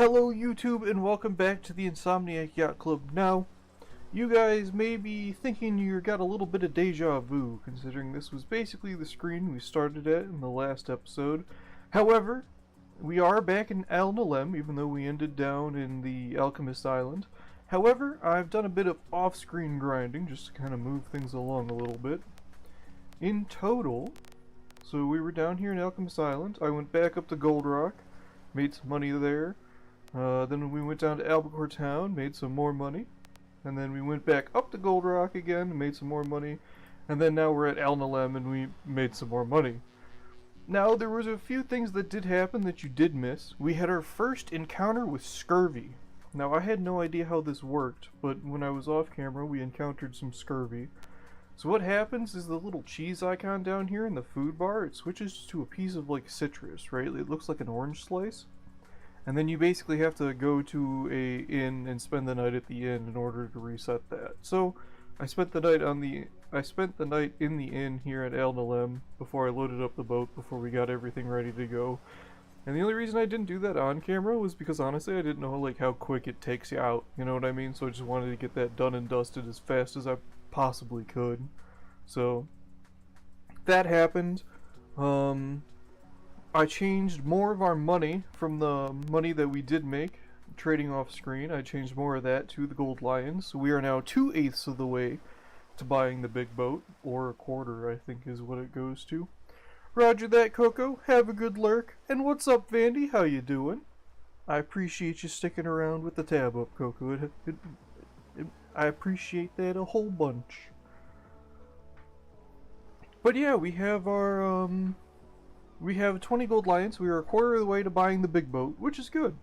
Hello YouTube and welcome back to the Insomniac Yacht Club. Now, you guys may be thinking you got a little bit of deja vu, considering this was basically the screen we started at in the last episode. However, we are back in Al Nalem, even though we ended down in the Alchemist Island. However, I've done a bit of off-screen grinding just to kind of move things along a little bit. In total, so we were down here in Alchemist Island. I went back up to Gold Rock, made some money there. Then we went down to Albacore Town, made some more money. And then we went back up to Gold Rock again, made some more money. And then now we're at Al Nalem and we made some more money. Now, there was a few things that did happen that you did miss. We had our first encounter with scurvy. Now, I had no idea how this worked, but when I was off camera, we encountered some scurvy. So what happens is the little cheese icon down here in the food bar, it switches to a piece of like citrus, right? It looks like an orange slice. And then you basically have to go to a inn and spend the night at the inn in order to reset that. So I spent the night in the inn here at Al Nalem before I loaded up the boat, before we got everything ready to go. And the only reason I didn't do that on camera was because honestly I didn't know like how quick it takes you out, you know what I mean? So I just wanted to get that done and dusted as fast as I possibly could. So that happened. I changed more of our money from the money that we did make trading off screen. I changed more of that to the gold lions. So we are now 2/8 of the way to buying the big boat, or a quarter I think is what it goes to. Roger that, Coco. Have a good lurk. And what's up, Vandy? How you doing? I appreciate you sticking around with the tab up, Coco. I appreciate that a whole bunch. But yeah, we have our we have 20 gold lions. We are a quarter of the way to buying the big boat, which is good.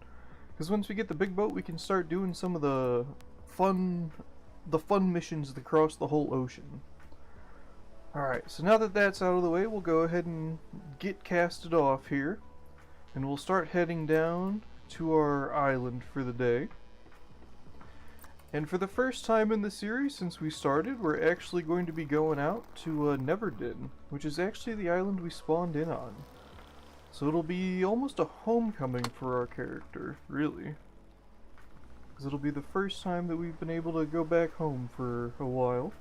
Because once we get the big boat, we can start doing some of the fun missions across the whole ocean. Alright, so now that that's out of the way, we'll go ahead and get casted off here. And we'll start heading down to our island for the day. And for the first time in the series since we started, we're actually going to be going out to Neverdin, which is actually the island we spawned in on. So it'll be almost a homecoming for our character, really. Because it'll be the first time that we've been able to go back home for a while.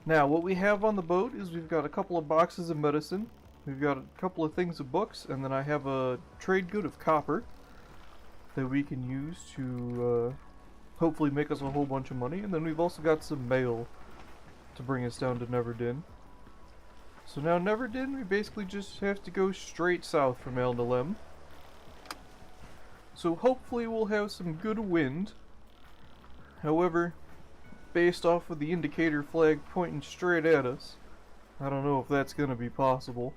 Now, what we have on the boat is we've got a couple of boxes of medicine, we've got a couple of things of books, and then I have a trade good of copper that we can use to hopefully make us a whole bunch of money. And then we've also got some mail to bring us down to Neverdin. So now Neverdin, we basically just have to go straight south from Al Nalem. So hopefully we'll have some good wind. However, based off of the indicator flag pointing straight at us, I don't know if that's going to be possible.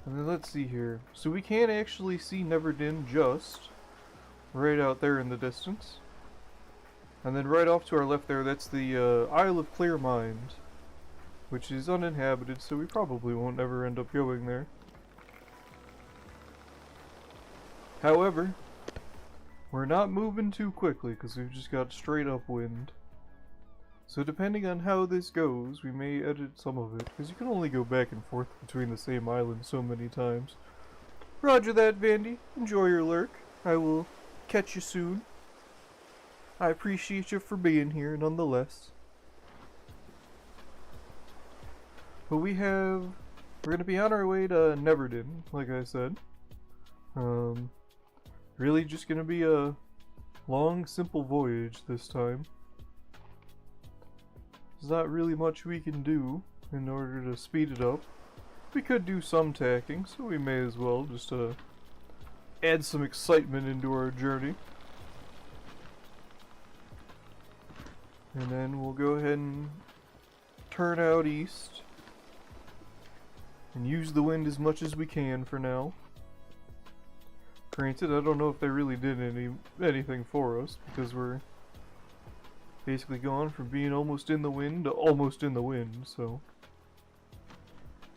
And then let's see here. So we can actually see Neverdin just right out there in the distance. And then right off to our left there, that's the Isle of Clear Mind, which is uninhabited, so we probably won't ever end up going there. However, we're not moving too quickly because we've just got straight up wind. So depending on how this goes, we may edit some of it, because you can only go back and forth between the same island so many times. Roger that, Vandy. Enjoy your lurk. I will catch you soon. I appreciate you for being here nonetheless. But we're gonna be on our way to Neverdin, like I said. Really just gonna be a long, simple voyage this time. There's not really much we can do in order to speed it up. We could do some tacking, so we may as well just add some excitement into our journey. And then we'll go ahead and turn out east and use the wind as much as we can for now. Granted, I don't know if they really did anything for us, because we're basically gone from being almost in the wind to almost in the wind, so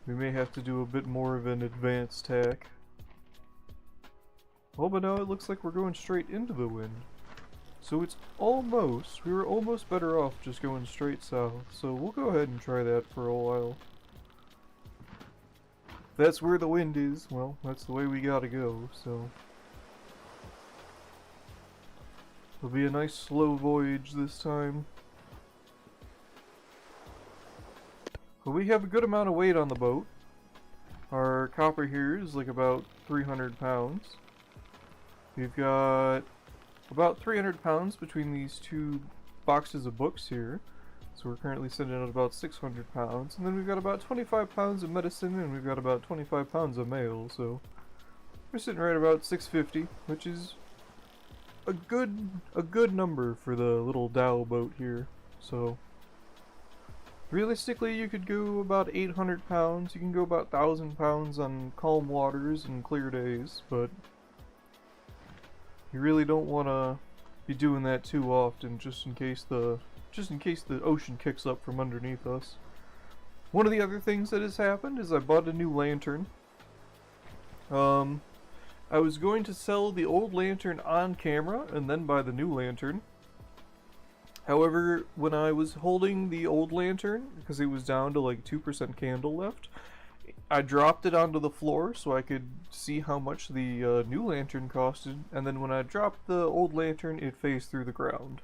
we may have to do a bit more of an advanced tack. Oh, but now it looks like we're going straight into the wind. So it's almost, we were almost better off just going straight south, so we'll go ahead and try that for a while. that's where the wind is, well, that's the way we gotta go, so. It'll be a nice slow voyage this time. But we have a good amount of weight on the boat. Our copper here is like about 300 pounds. We've got about 300 pounds between these two boxes of books here. So we're currently sitting at about 600 pounds. And then we've got about 25 pounds of medicine, and we've got about 25 pounds of mail. So we're sitting right about 650, which is a good number for the little dhow boat here. So realistically, you could go about 800 pounds. You can go about 1,000 pounds on calm waters and clear days, but you really don't want to be doing that too often, just in case the ocean kicks up from underneath us. One of the other things that has happened is I bought a new lantern. I was going to sell the old lantern on camera and then buy the new lantern. However, when I was holding the old lantern, because it was down to like 2% candle left, I dropped it onto the floor so I could see how much the new lantern costed, and then when I dropped the old lantern, it phased through the ground.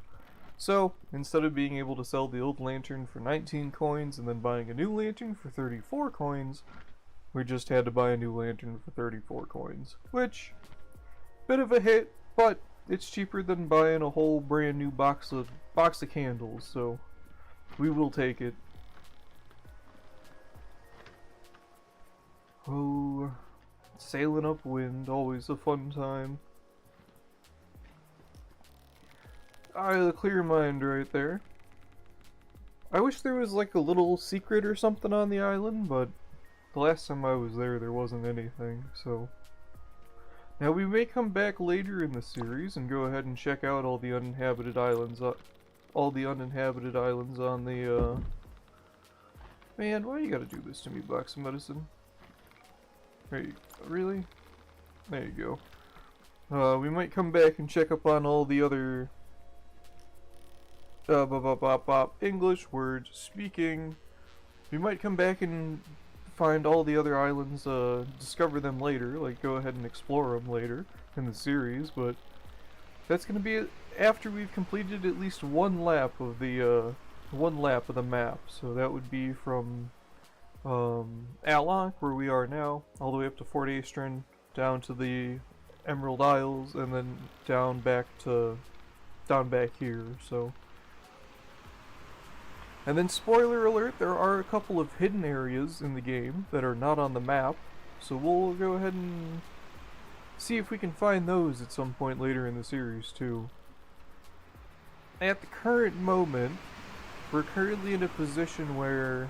So, instead of being able to sell the old lantern for 19 coins and then buying a new lantern for 34 coins, we just had to buy a new lantern for 34 coins. Which, bit of a hit, but it's cheaper than buying a whole brand new box of candles, so we will take it. Oh, sailing upwind, always a fun time. A clear mind right there. I wish there was like a little secret or something on the island, but the last time I was there, there wasn't anything, so. Now we may come back later in the series and go ahead and check out all the uninhabited islands, on the, Man, why you gotta do this to me, box of medicine? Really? There you go. We might come back and check up on all the other English words speaking. We might come back and find all the other islands, discover them later, like go ahead and explore them later in the series, but that's gonna be after we've completed at least one lap of the map. So that would be from Alloc, where we are now, all the way up to Fort Astron, down to the Emerald Isles, and then down back here, so. And then, spoiler alert, there are a couple of hidden areas in the game that are not on the map, so we'll go ahead and see if we can find those at some point later in the series, too. At the current moment, we're currently in a position where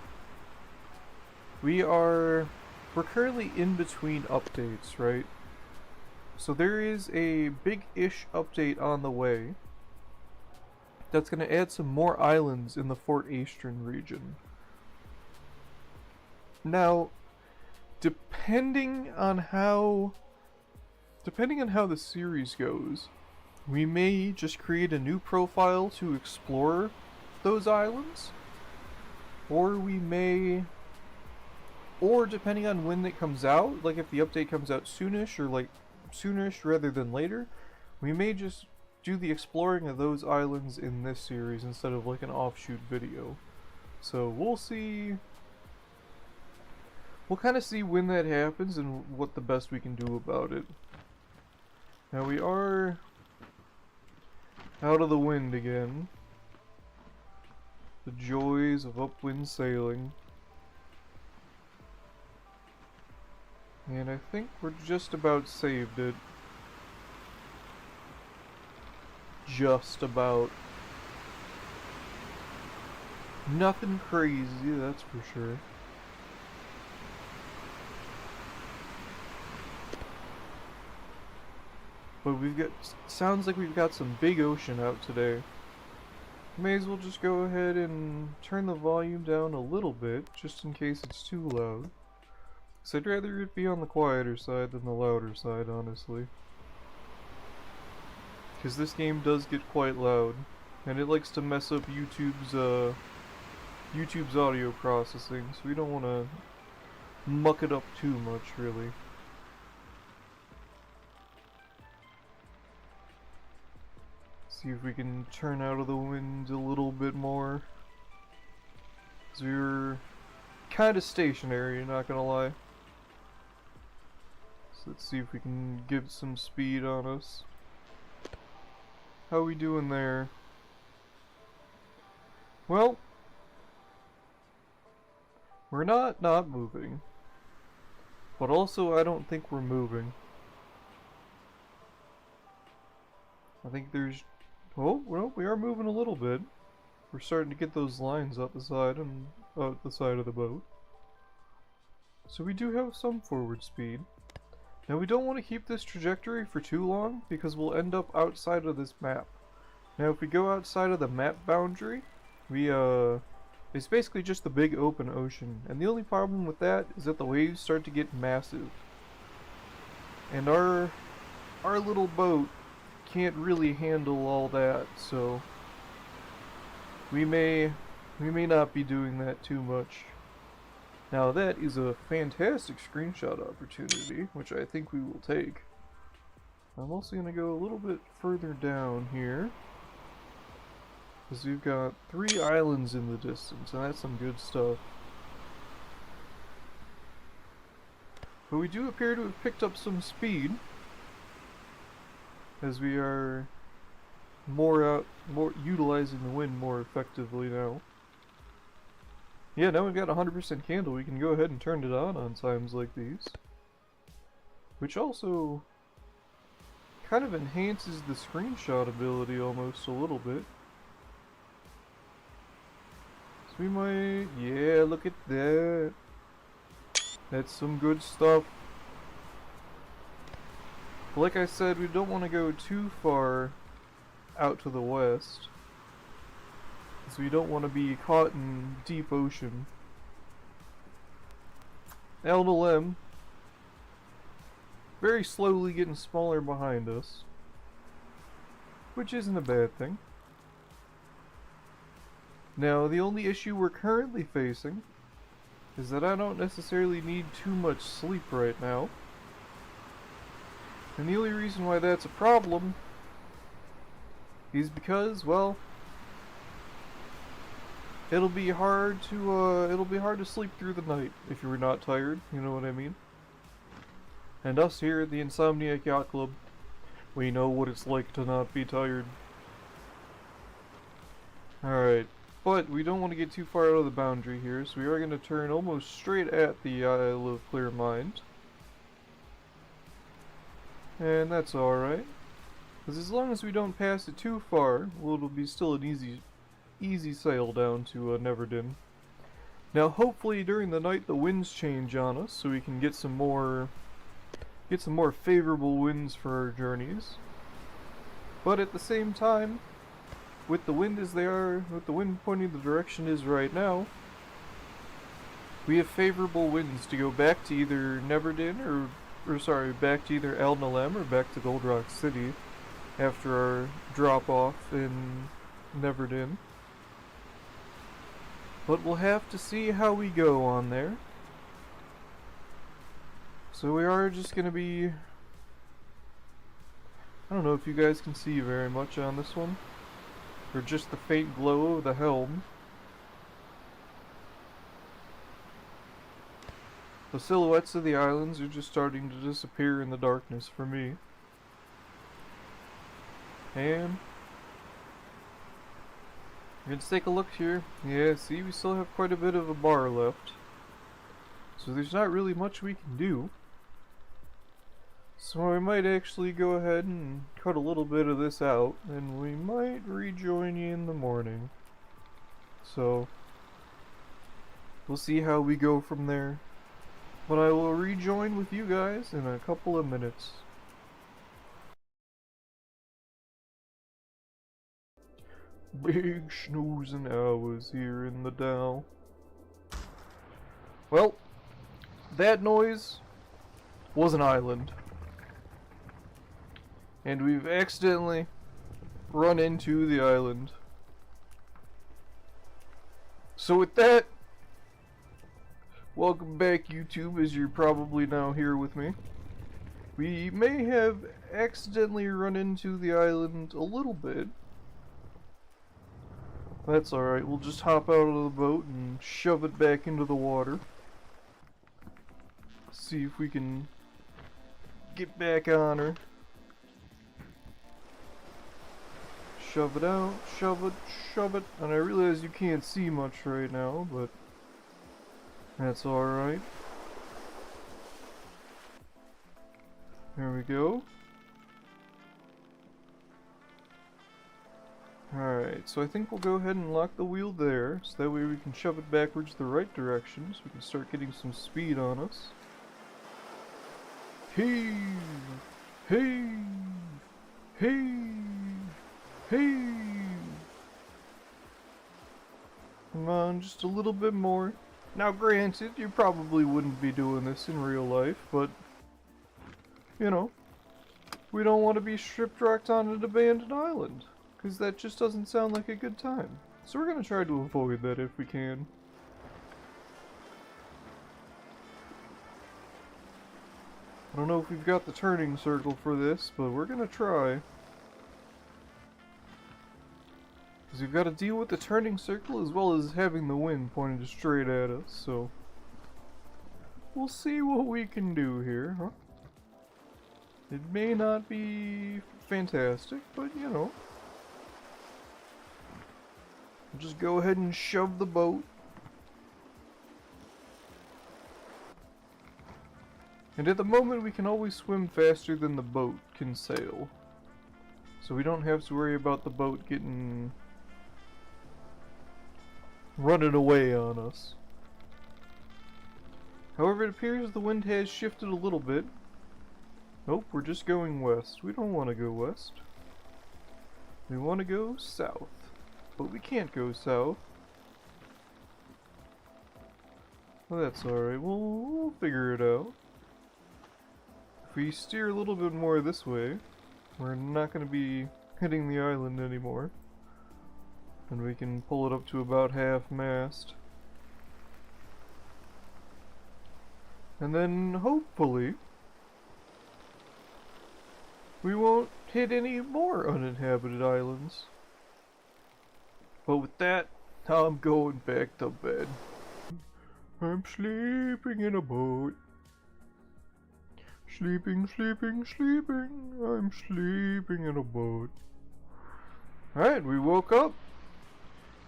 we're currently in between updates, right? So there is a big-ish update on the way that's going to add some more islands in the Fort Astron region. Now, depending on how the series goes, we may just create a new profile to explore those islands, or depending on when it comes out, like if the update comes out soonish, or like soonish rather than later, we may just do the exploring of those islands in this series instead of like an offshoot video. So we'll see. We'll kind of see when that happens and what the best we can do about it. Now we are out of the wind again. The joys of upwind sailing. And I think we're just about saved it. Just about. Nothing crazy, that's for sure. But sounds like we've got some big ocean out today. May as well just go ahead and turn the volume down a little bit, just in case it's too loud. So I'd rather it be on the quieter side than the louder side, honestly. Because this game does get quite loud, and it likes to mess up YouTube's audio processing, so we don't want to muck it up too much, really. See if we can turn out of the wind a little bit more. 'Cause we were kind of stationary, not gonna lie. So let's see if we can get some speed on us. How we doing there? Well, we're not moving. But also, I don't think we're moving. I think there's... Oh, well, we are moving a little bit. We're starting to get those lines up the side and out the side of the boat. So we do have some forward speed. Now we don't want to keep this trajectory for too long because we'll end up outside of this map. Now if we go outside of the map boundary, it's basically just the big open ocean. And the only problem with that is that the waves start to get massive. And our little boat can't really handle all that, so we may not be doing that too much. Now that is a fantastic screenshot opportunity, which I think we will take. I'm also going to go a little bit further down here, because we've got 3 islands in the distance, and that's some good stuff. But we do appear to have picked up some speed, as we are more utilizing the wind more effectively now. Yeah, now we've got 100% candle, we can go ahead and turn it on times like these. Which also kind of enhances the screenshot ability almost a little bit. So we might... yeah, look at that. That's some good stuff. Like I said, we don't want to go too far out to the west. So we don't want to be caught in deep ocean. LLM very slowly getting smaller behind us, which isn't a bad thing. Now the only issue we're currently facing is that I don't necessarily need too much sleep right now. And the only reason why that's a problem is because, well, it'll be hard to sleep through the night if you're not tired, you know what I mean? And us here at the Insomniac Yacht Club, we know what it's like to not be tired. Alright, but we don't want to get too far out of the boundary here, so we are going to turn almost straight at the Isle of Clear Mind. And that's alright, because as long as we don't pass it too far, well, it'll be still an easy sail down to Neverdin. Now hopefully during the night the winds change on us, so we can get some more favorable winds for our journeys. But at the same time, with the wind as they are, with the wind pointing the direction is right now, we have favorable winds to go back to either Neverdin back to either Al Nalem or back to Gold Rock City after our drop off in Neverdin. But we'll have to see how we go on there. So we are just gonna be... I don't know if you guys can see very much on this one, or just the faint glow of the helm. The silhouettes of the islands are just starting to disappear in the darkness for me. And let's take a look here. Yeah, see, we still have quite a bit of a bar left. So there's not really much we can do. So I might actually go ahead and cut a little bit of this out, and we might rejoin you in the morning. So we'll see how we go from there. But I will rejoin with you guys in a couple of minutes. Big snoozing hours here in the Dow. Well, that noise was an island. And we've accidentally run into the island. So with that, Welcome back, YouTube, as you're probably now here with me. We may have accidentally run into the island a little bit. That's alright, we'll just hop out of the boat and shove it back into the water. See if we can get back on her. Shove it out, shove it, shove it. And I realize you can't see much right now, but that's alright. There we go. Alright, so I think we'll go ahead and lock the wheel there, so that way we can shove it backwards the right direction, so we can start getting some speed on us. Heave! Heave! Heave! Heave! Come on, just a little bit more. Now granted, you probably wouldn't be doing this in real life, but you know, we don't want to be shipwrecked on an abandoned island, because that just doesn't sound like a good time. So we're going to try to avoid that if we can. I don't know if we've got the turning circle for this, but we're going to try. Because we've got to deal with the turning circle as well as having the wind pointed straight at us, so we'll see what we can do here, huh? It may not be fantastic, but you know. We'll just go ahead and shove the boat. And at the moment we can always swim faster than the boat can sail. So we don't have to worry about the boat getting running away on us. However, it appears the wind has shifted a little bit. Nope, we're just going west. We don't want to go west. We want to go south. But we can't go south. Well, that's alright. We'll figure it out. If we steer a little bit more this way, we're not going to be hitting the island anymore. And we can pull it up to about half mast. And then, hopefully, we won't hit any more uninhabited islands. But with that, I'm going back to bed. I'm sleeping in a boat. Sleeping, sleeping, sleeping. I'm sleeping in a boat. Alright, we woke up.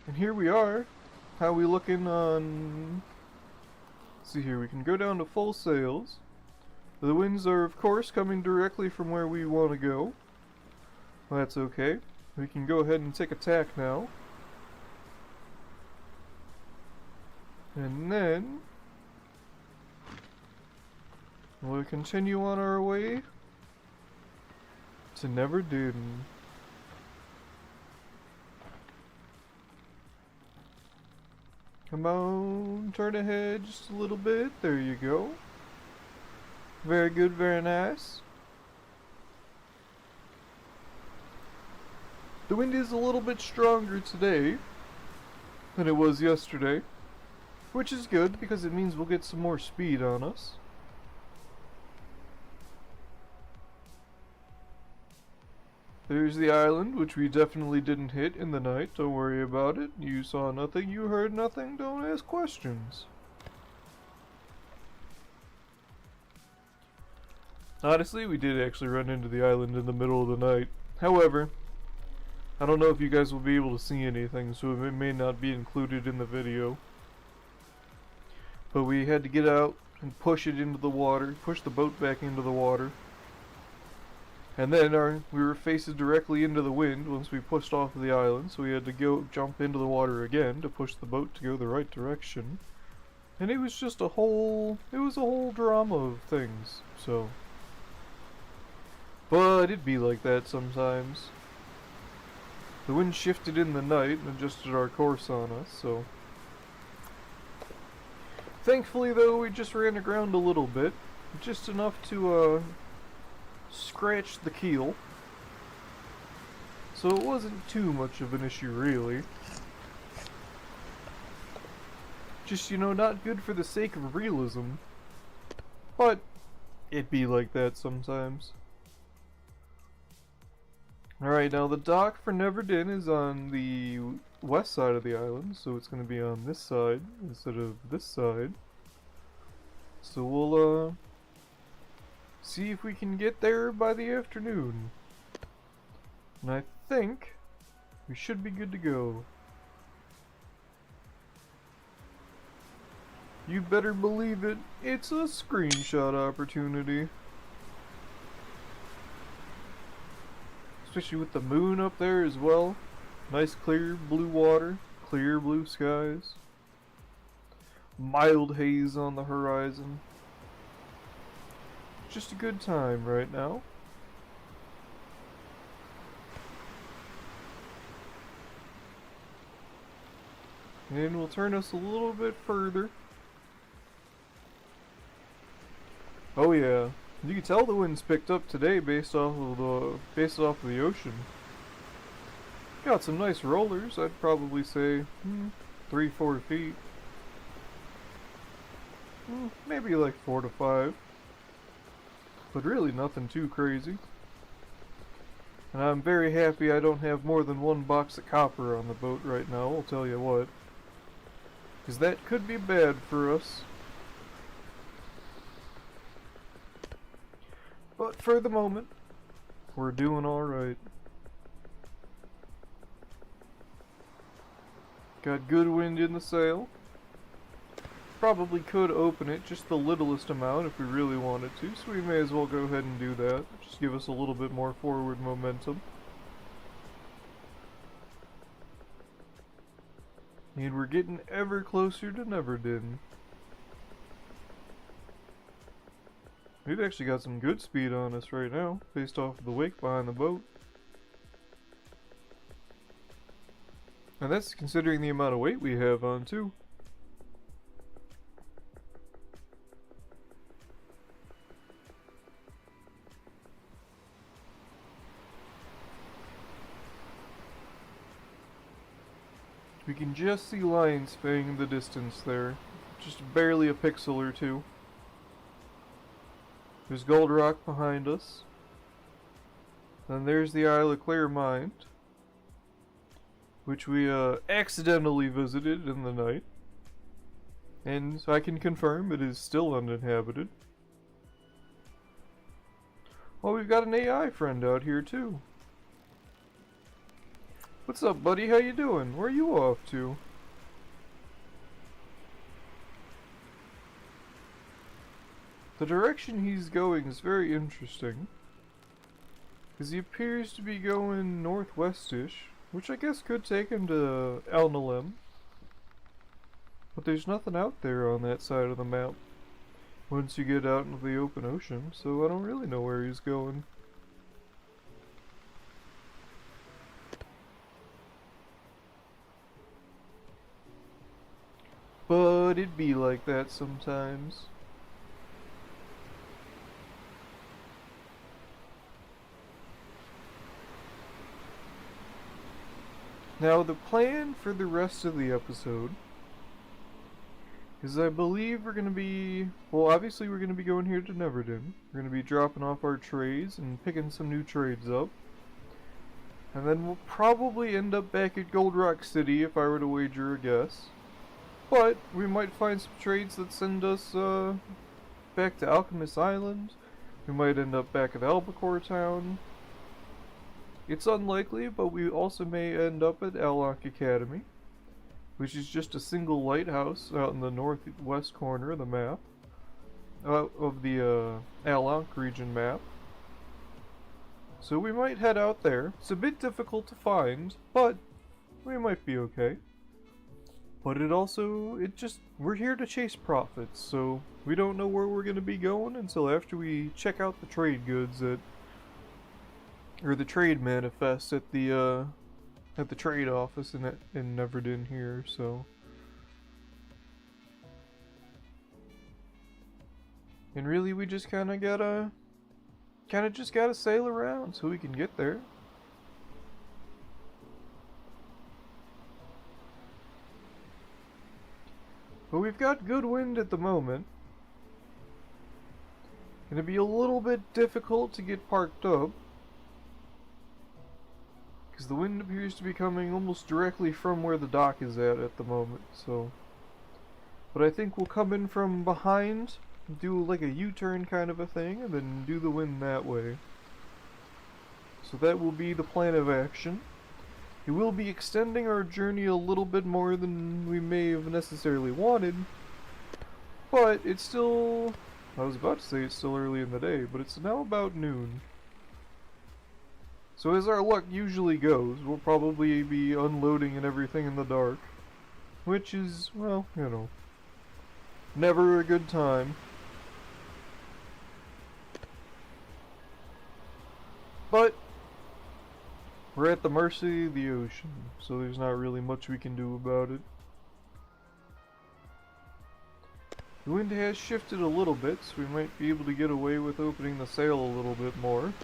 And here we are. How we looking on... Let's see here, we can go down to full sails. The winds are, of course, coming directly from where we want to go. Well, that's okay. We can go ahead and take a tack now. And then we'll continue on our way to Never Did. Come on, turn ahead just a little bit. There you go. Very good, very nice. The wind is a little bit stronger today than it was yesterday, which is good because it means we'll get some more speed on us. There's the island, which we definitely didn't hit in the night. Don't worry about it. You saw nothing, you heard nothing, don't ask questions. Honestly, we did actually run into the island in the middle of the night. However, I don't know if you guys will be able to see anything, so it may not be included in the video. But we had to get out and push it into the water, push the boat back into the water. And then we were facing directly into the wind once we pushed off of the island, so we had to go jump into the water again to push the boat to go the right direction. And it was just a whole drama of things, so. But it'd be like that sometimes. The wind shifted in the night and adjusted our course on us, so. Thankfully though, we just ran aground a little bit. Just enough to, scratch the keel. So it wasn't too much of an issue really. Just, you know, not good for the sake of realism. But it be like that sometimes. Alright, now the dock for Neverdin is on the west side of the island, so it's going to be on this side instead of this side. So we'll see if we can get there by the afternoon. And I think we should be good to go. You better believe it, it's a screenshot opportunity. Especially with the moon up there as well. Nice clear blue water, clear blue skies. Mild haze on the horizon. Just a good time right now. And we'll turn us a little bit further. Oh yeah, you can tell the wind's picked up today based off of the ocean. Got some nice rollers. I'd probably say 3-4 feet. Maybe like 4 to 5. But really nothing too crazy. And I'm very happy I don't have more than one box of copper on the boat right now, I'll tell you what. Because that could be bad for us. But for the moment, we're doing alright. Got good wind in the sail. Probably could open it just the littlest amount if we really wanted to, so we may as well go ahead and do that. Just give us a little bit more forward momentum. And we're getting ever closer to Neverdin. We've actually got some good speed on us right now, based off of the wake behind the boat. And that's considering the amount of weight we have on too. We can just see lines spanning the distance there. Just barely a pixel or two. There's Gold Rock behind us. Then there's the Isle of Claremont, which we accidentally visited in the night. And I can confirm it is still uninhabited. Well, we've got an AI friend out here too. What's up, buddy? How you doing? Where are you off to? The direction he's going is very interesting, because he appears to be going northwestish, which I guess could take him to Alnalem. But there's nothing out there on that side of the map once you get out into the open ocean, so I don't really know where he's going. But it'd be like that sometimes. Now the plan for the rest of the episode is I believe we're going to be, well obviously we're going to be going here to Neverdin. We're going to be dropping off our trades and picking some new trades up. And then we'll probably end up back at Gold Rock City if I were to wager a guess. But we might find some trades that send us back to Alchemist Island. We might end up back at Albacore Town. It's unlikely, but we also may end up at Alloc Academy, which is just a single lighthouse out in the northwest corner of the map, of the Alloc region map. So we might head out there. It's a bit difficult to find, but we might be okay. But we're here to chase profits, so we don't know where we're going to be going until after we check out the trade goods or the trade manifest at the trade office in Neverdin here, so. And really we just kinda gotta sail around so we can get there. But we've got good wind at the moment. Gonna be a little bit difficult to get parked up, because the wind appears to be coming almost directly from where the dock is at the moment, so. But I think we'll come in from behind, do like a U-turn kind of a thing, and then do the wind that way. So that will be the plan of action. It will be extending our journey a little bit more than we may have necessarily wanted, but it's still, I was about to say it's still early in the day, but it's now about noon. So as our luck usually goes, we'll probably be unloading and everything in the dark, which is, well, you know, never a good time. But we're at the mercy of the ocean, so there's not really much we can do about it. The wind has shifted a little bit, so we might be able to get away with opening the sail a little bit more.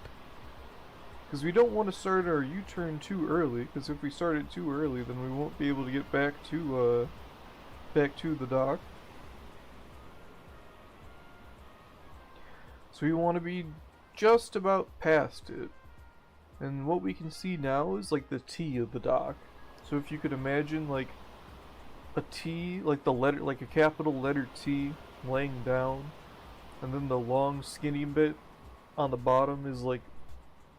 Because we don't want to start our U-turn too early, because if we start it too early, then we won't be able to get back to the dock. So we want to be just about past it. And what we can see now is like the T of the dock. So if you could imagine like a T, like the letter, like a capital letter T laying down, and then the long skinny bit on the bottom is like,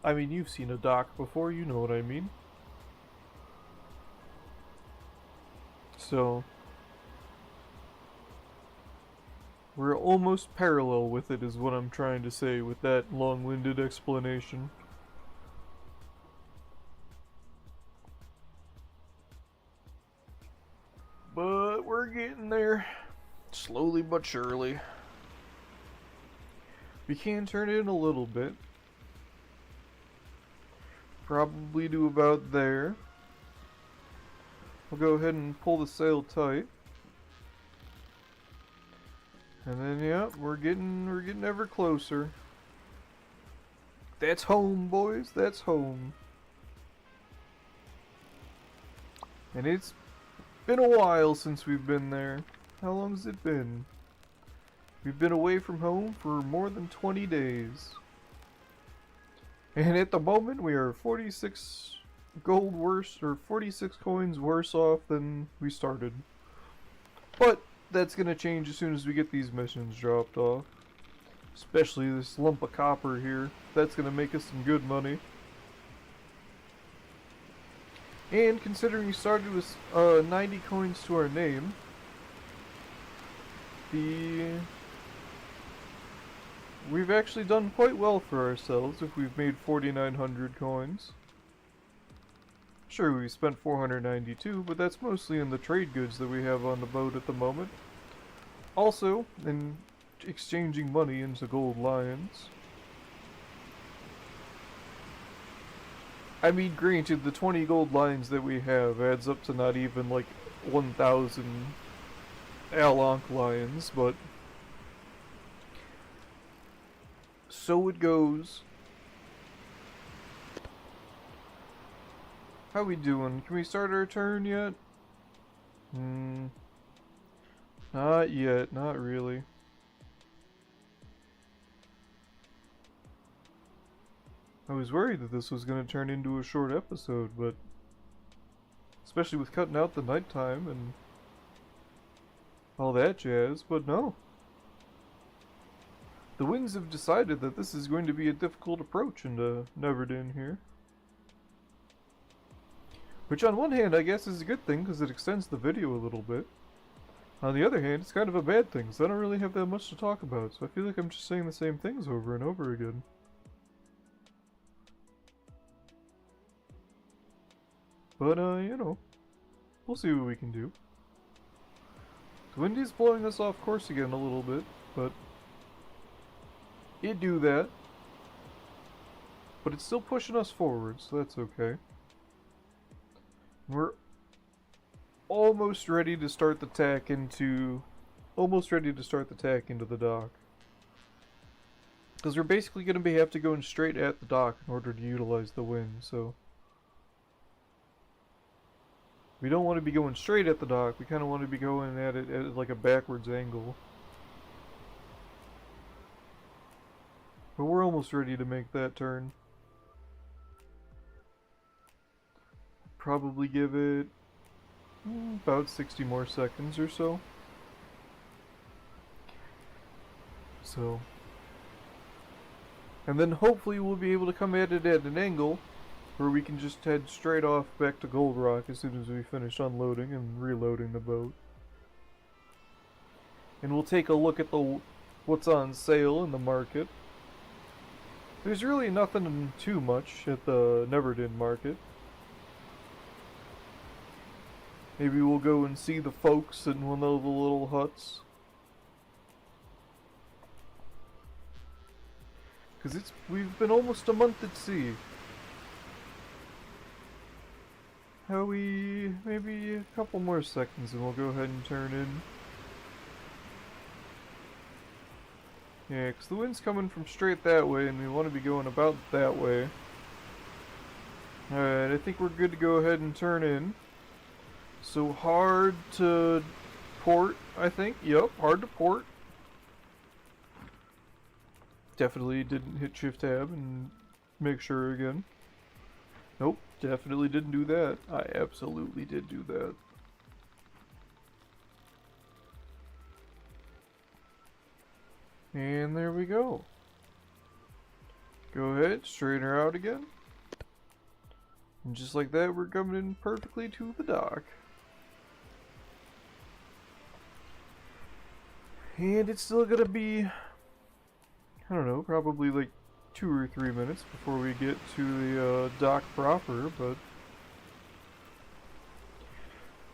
I mean, you've seen a dock before, you know what I mean. So we're almost parallel with it is what I'm trying to say with that long-winded explanation. But we're getting there, slowly but surely. We can turn it in a little bit. Probably to about there. We'll go ahead and pull the sail tight. And then, yeah, we're getting ever closer. That's home, boys. That's home. And it's been a while since we've been there. How long has it been? We've been away from home for more than 20 days. And at the moment we are 46 gold worse, or 46 coins worse off than we started. But that's gonna change as soon as we get these missions dropped off. Especially this lump of copper here. That's gonna make us some good money. And considering we started with 90 coins to our name, we've actually done quite well for ourselves if we've made 4,900 coins. Sure, we spent 492, but that's mostly in the trade goods that we have on the boat at the moment. Also, in exchanging money into gold lions. I mean, granted, the 20 gold lions that we have adds up to not even like 1,000 Alonk lions, but so it goes. How we doing? Can we start our turn yet? Not yet, not really. I was worried that this was going to turn into a short episode, but especially with cutting out the nighttime and all that jazz, but no. The winds have decided that this is going to be a difficult approach into Neverdin here. Which on one hand I guess is a good thing because it extends the video a little bit. On the other hand, it's kind of a bad thing because I don't really have that much to talk about, so I feel like I'm just saying the same things over and over again. But, you know, we'll see what we can do. The wind is blowing us off course again a little bit, but it do that. But it's still pushing us forward, so that's okay. We're almost ready to start the tack into the dock. Because we're basically going to have to going straight at the dock in order to utilize the wind, so We don't want to be going straight at the dock. We kind of want to be going at it at like a backwards angle. But we're almost ready to make that turn. Probably give it about 60 more seconds or so. And then hopefully we'll be able to come at it at an angle where we can just head straight off back to Gold Rock as soon as we finish unloading and reloading the boat. And we'll take a look at what's on sale in the market. There's really nothing too much at the Neverdin market. Maybe we'll go and see the folks in one of the little huts. Because we've been almost a month at sea. Maybe a couple more seconds and we'll go ahead and turn in. Yeah, because the wind's coming from straight that way and we want to be going about that way. Alright, I think we're good to go ahead and turn in. So hard to port, I think. Yep, hard to port. Definitely didn't hit Shift Tab and make sure again. Nope, definitely didn't do that. I absolutely did do that. And there we go. Go ahead, straighten her out again. And just like that, we're coming in perfectly to the dock. And it's still gonna be, I don't know, probably like 2 or 3 minutes before we get to the dock proper, but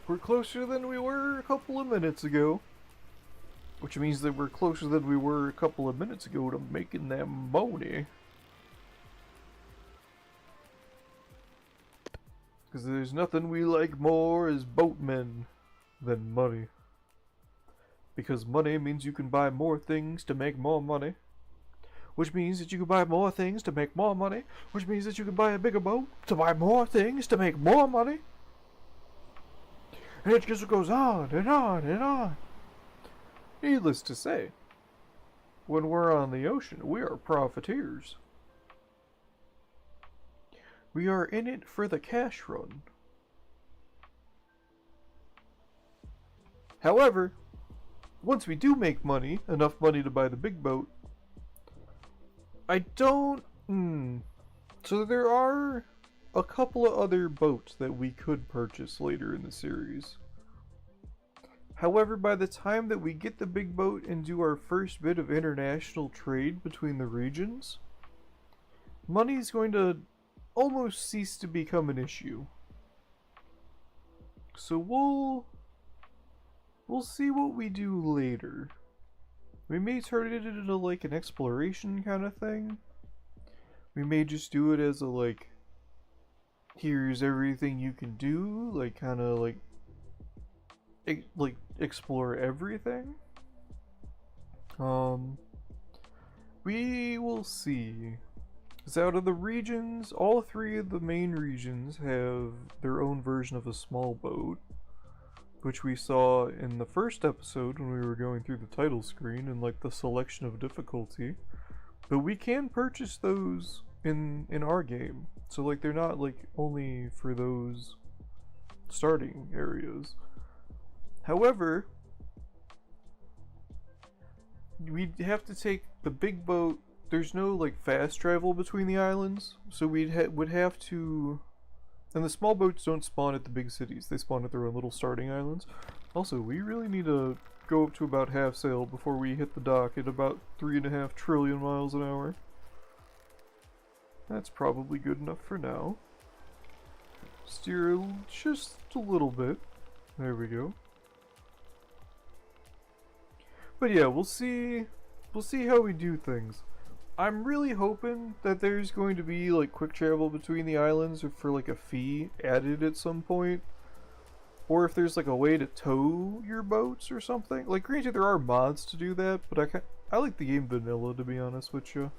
we're closer than we were a couple of minutes ago. Which means that we're closer than we were a couple of minutes ago to making that money. Because there's nothing we like more as boatmen than money. Because money means you can buy more things to make more money. Which means that you can buy more things to make more money. Which means that you can buy a bigger boat to buy more things to make more money. And it just goes on and on and on. Needless to say, when we're on the ocean, we are profiteers. We are in it for the cash run. However, once we do make money, enough money to buy the big boat, I don't... So there are a couple of other boats that we could purchase later in the series. However, by the time that we get the big boat and do our first bit of international trade between the regions, money is going to almost cease to become an issue. So we'll see what we do later. We may turn it into like an exploration kind of thing. We may just do it as a like, here's everything you can do, like kind of like explore everything. We will see. Because out of the regions, all 3 of the main regions have their own version of a small boat, which we saw in the first episode when we were going through the title screen and like the selection of difficulty. But we can purchase those in our game, so like they're not like only for those starting areas. However, we'd have to take the big boat. There's no like fast travel between the islands, so would have to. And the small boats don't spawn at the big cities; they spawn at their own little starting islands. Also, we really need to go up to about half sail before we hit the dock at about 3.5 trillion miles an hour. That's probably good enough for now. Steer just a little bit. There we go. But yeah, we'll see how we do things. I'm really hoping that there's going to be like quick travel between the islands or for like a fee added at some point. Or if there's like a way to tow your boats or something. Like granted there are mods to do that, but I like the game vanilla to be honest with you.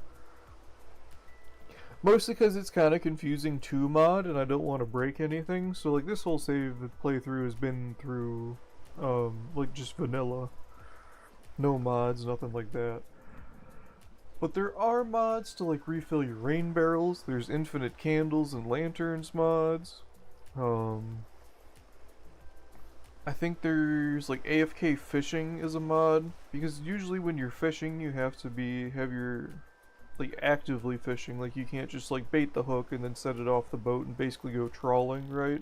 Mostly because it's kind of confusing to mod, and I don't want to break anything. So like this whole save playthrough has been through, like just vanilla, no mods, nothing like that. But there are mods to like refill your rain barrels. There's infinite candles and lanterns mods. I think there's like AFK fishing is a mod, because usually when you're fishing you have to have your like actively fishing, like you can't just like bait the hook and then set it off the boat and basically go trawling, right?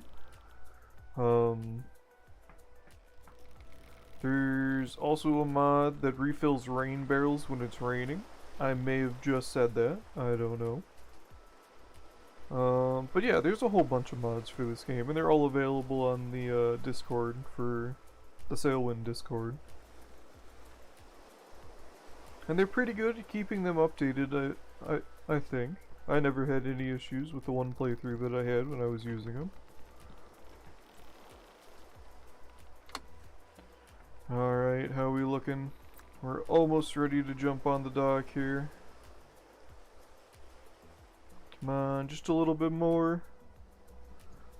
There's also a mod that refills rain barrels when it's raining. I may have just said that, I don't know. But yeah, there's a whole bunch of mods for this game, and they're all available on the Discord, for the Sailwind Discord. And they're pretty good at keeping them updated, I think. I never had any issues with the one playthrough that I had when I was using them. Alright, how are we looking? We're almost ready to jump on the dock here. Come on, just a little bit more.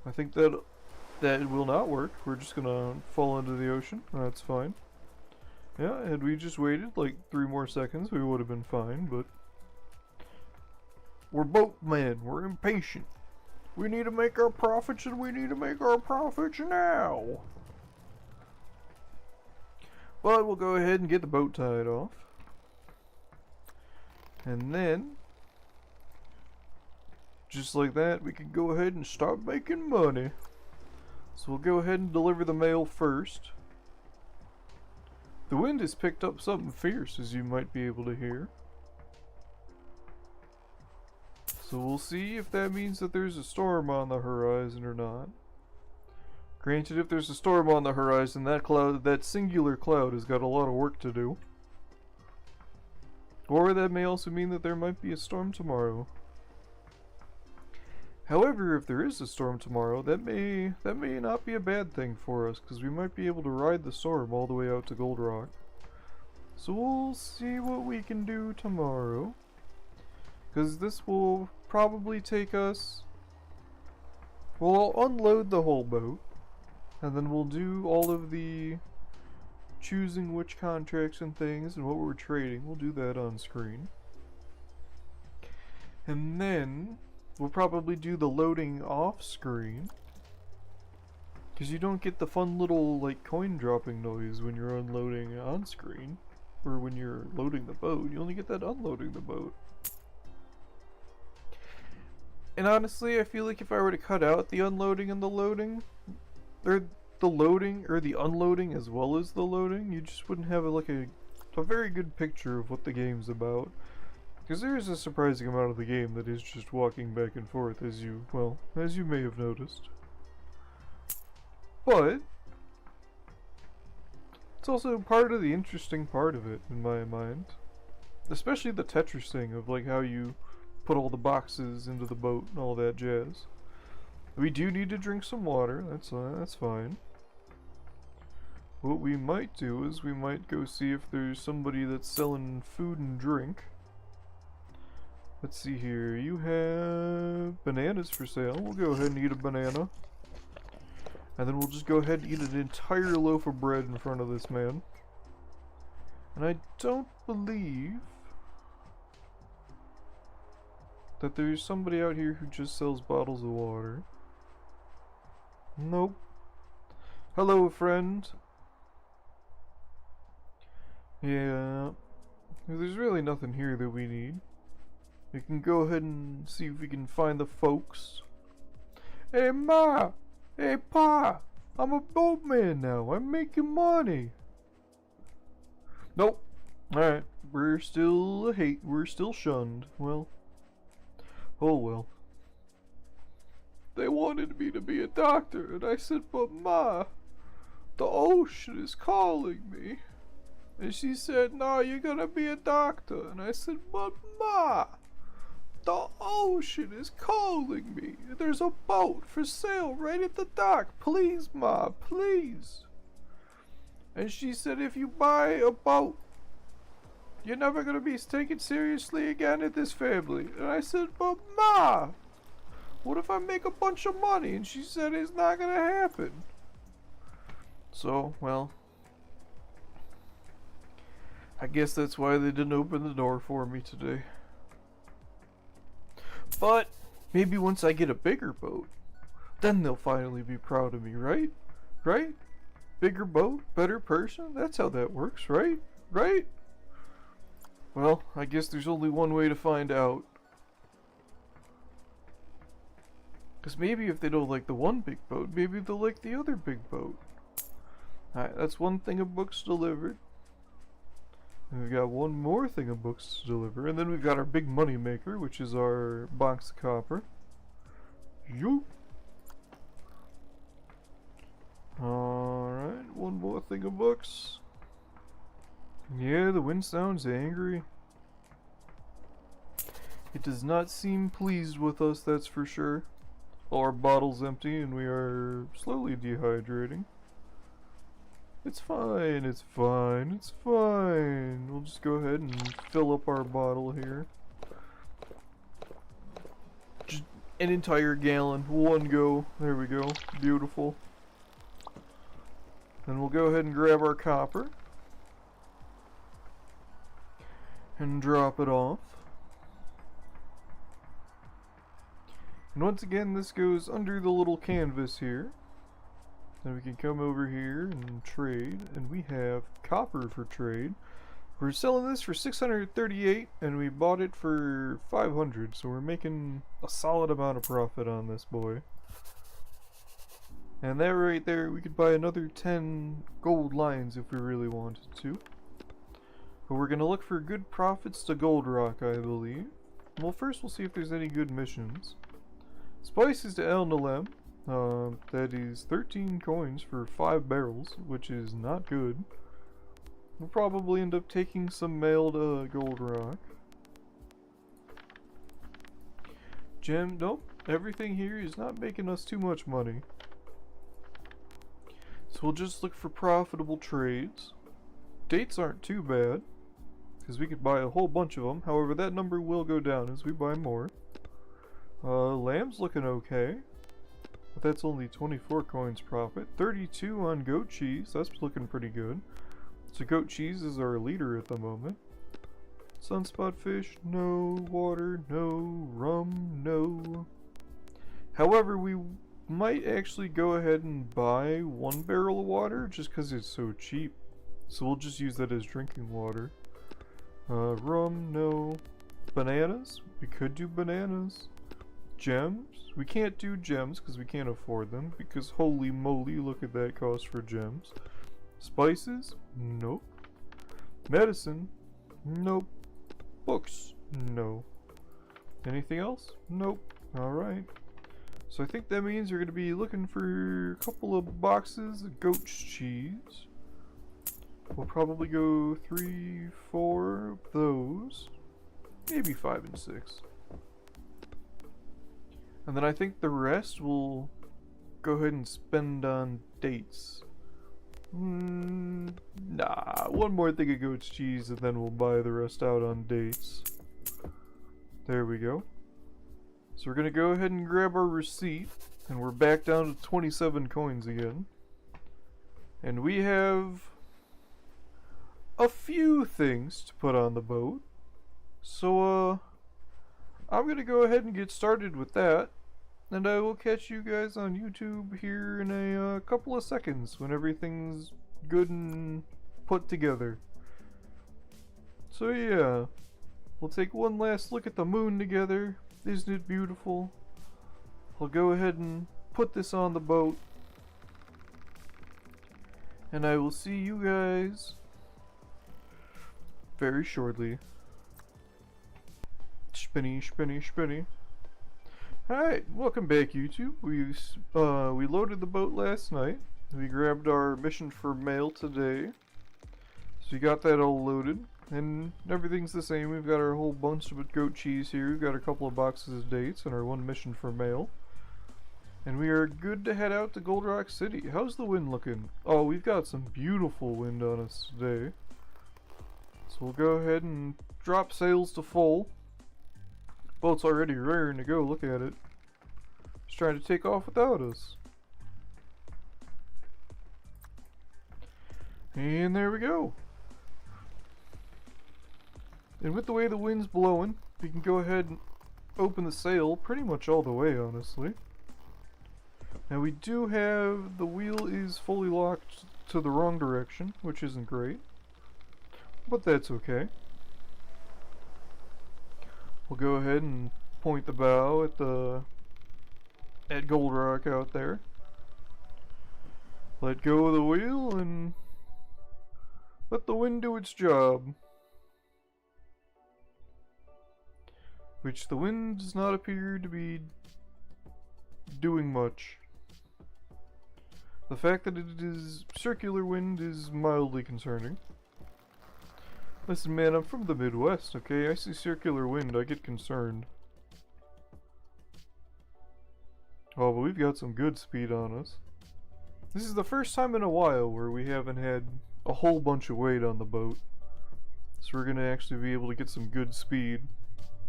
I think that will not work. We're just gonna fall into the ocean. That's fine. Yeah, had we just waited like 3 more seconds, we would have been fine, but we're boatmen, we're impatient. We need to make our profits, and we need to make our profits now. But we'll go ahead and get the boat tied off. And then, just like that, we can go ahead and start making money. So we'll go ahead and deliver the mail first. The wind has picked up something fierce, as you might be able to hear. So we'll see if that means that there's a storm on the horizon or not. Granted, if there's a storm on the horizon, that singular cloud has got a lot of work to do. Or that may also mean that there might be a storm tomorrow. However, if there is a storm tomorrow, that may not be a bad thing for us, because we might be able to ride the storm all the way out to Gold Rock. So we'll see what we can do tomorrow. Because this will probably take us... Well, I'll unload the whole boat, and then we'll do all of the choosing which contracts and things and what we're trading. We'll do that on screen. And then we'll probably do the loading off screen, because you don't get the fun little like coin dropping noise when you're unloading on screen, or when you're loading the boat. You only get that unloading the boat. And honestly, I feel like if I were to cut out the unloading and the loading, or the loading or the unloading as well as the loading, you just wouldn't have like a very good picture of what the game's about. Because there is a surprising amount of the game that is just walking back and forth, as you may have noticed. But it's also part of the interesting part of it, in my mind. Especially the Tetris thing of like how you put all the boxes into the boat and all that jazz. We do need to drink some water, that's fine. What we might do is we might go see if there's somebody that's selling food and drink. Let's see here, you have bananas for sale. We'll go ahead and eat a banana. And then we'll just go ahead and eat an entire loaf of bread in front of this man. And I don't believe that there's somebody out here who just sells bottles of water. Nope. Hello, friend. Yeah. There's really nothing here that we need. We can go ahead and see if we can find the folks. Hey, Ma! Hey, Pa! I'm a boatman now. I'm making money. Nope. Alright. We're still shunned. Well. Oh well. They wanted me to be a doctor, and I said, but Ma, the ocean is calling me. And she said, no, you're gonna be a doctor. And I said, but Ma, the ocean is calling me. There's a boat for sale right at the dock. Please, Ma, please. And she said, if you buy a boat you're never gonna be taken seriously again in this family. And I said, but Ma, what if I make a bunch of money? And she said it's not gonna happen. So, well, I guess that's why they didn't open the door for me today. But maybe once I get a bigger boat, then they'll finally be proud of me, right? Right? Bigger boat, better person? That's how that works, right? Right? Well, I guess there's only one way to find out. Because maybe if they don't like the one big boat, maybe they'll like the other big boat. Alright, that's one thing of books delivered. And we've got one more thing of books to deliver. And then we've got our big money maker, which is our box of copper. Yoop! Alright, one more thing of books. Yeah, the wind sounds angry. It does not seem pleased with us, that's for sure. Our bottle's empty and we are slowly dehydrating. It's fine, it's fine, it's fine. We'll just go ahead and fill up our bottle here. Just an entire gallon, one go. There we go, beautiful. Then we'll go ahead and grab our copper and drop it off. And once again, this goes under the little canvas here. Then we can come over here and trade, and we have copper for trade. We're selling this for 638, and we bought it for 500, so we're making a solid amount of profit on this boy. And that right there, we could buy another 10 gold lines if we really wanted to. But we're gonna look for good profits to Gold Rock, I believe. Well, first we'll see if there's any good missions. Spices to El Nalem. That is 13 coins for 5 barrels, which is not good. We'll probably end up taking some mail to Gold Rock. Gem, nope. Everything here is not making us too much money. So we'll just look for profitable trades. Dates aren't too bad, because we could buy a whole bunch of them. However, that number will go down as we buy more. Lamb's looking okay, but that's only 24 coins profit. 32 on goat cheese, that's looking pretty good. So goat cheese is our leader at the moment. Sunspot fish, no. Water, no. Rum, no. However, we might actually go ahead and buy 1 barrel of water just because it's so cheap. So we'll just use that as drinking water. Rum, no. Bananas, we could do bananas. Gems, we can't do gems because we can't afford them, because holy moly, look at that cost for gems. Spices, nope. Medicine, nope. Books, no. Anything else? Nope. Alright. So I think that means you're going to be looking for a couple of boxes of goat cheese. We'll probably go 3, 4 of those. Maybe 5 and 6. And then I think the rest we'll go ahead and spend on dates. Nah, one more thing of goat's cheese and then we'll buy the rest out on dates. There we go. So we're gonna go ahead and grab our receipt, and we're back down to 27 coins again. And we have a few things to put on the boat. So, I'm gonna go ahead and get started with that, and I will catch you guys on YouTube here in a couple of seconds when everything's good and put together. So yeah, we'll take one last look at the moon together. Isn't it beautiful? I'll go ahead and put this on the boat, and I will see you guys very shortly. Spinny, spinny, spinny. Alright, welcome back YouTube. We loaded the boat last night. We grabbed our mission for mail today. So you got that all loaded. And everything's the same. We've got our whole bunch of goat cheese here. We've got a couple of boxes of dates and our one mission for mail. And we are good to head out to Gold Rock City. How's the wind looking? Oh, we've got some beautiful wind on us today. So we'll go ahead and drop sails to full. Boat's already raring to go, look at it. It's trying to take off without us. And there we go. And with the way the wind's blowing, we can go ahead and open the sail pretty much all the way, honestly. Now we do have, the wheel is fully locked to the wrong direction, which isn't great. But that's okay. We'll go ahead and point the bow at Gold Rock out there. Let go of the wheel and let the wind do its job. Which the wind does not appear to be doing much. The fact that it is circular wind is mildly concerning. Listen man, I'm from the Midwest, okay? I see circular wind, I get concerned. Oh, but we've got some good speed on us. This is the first time in a while where we haven't had a whole bunch of weight on the boat. So we're gonna actually be able to get some good speed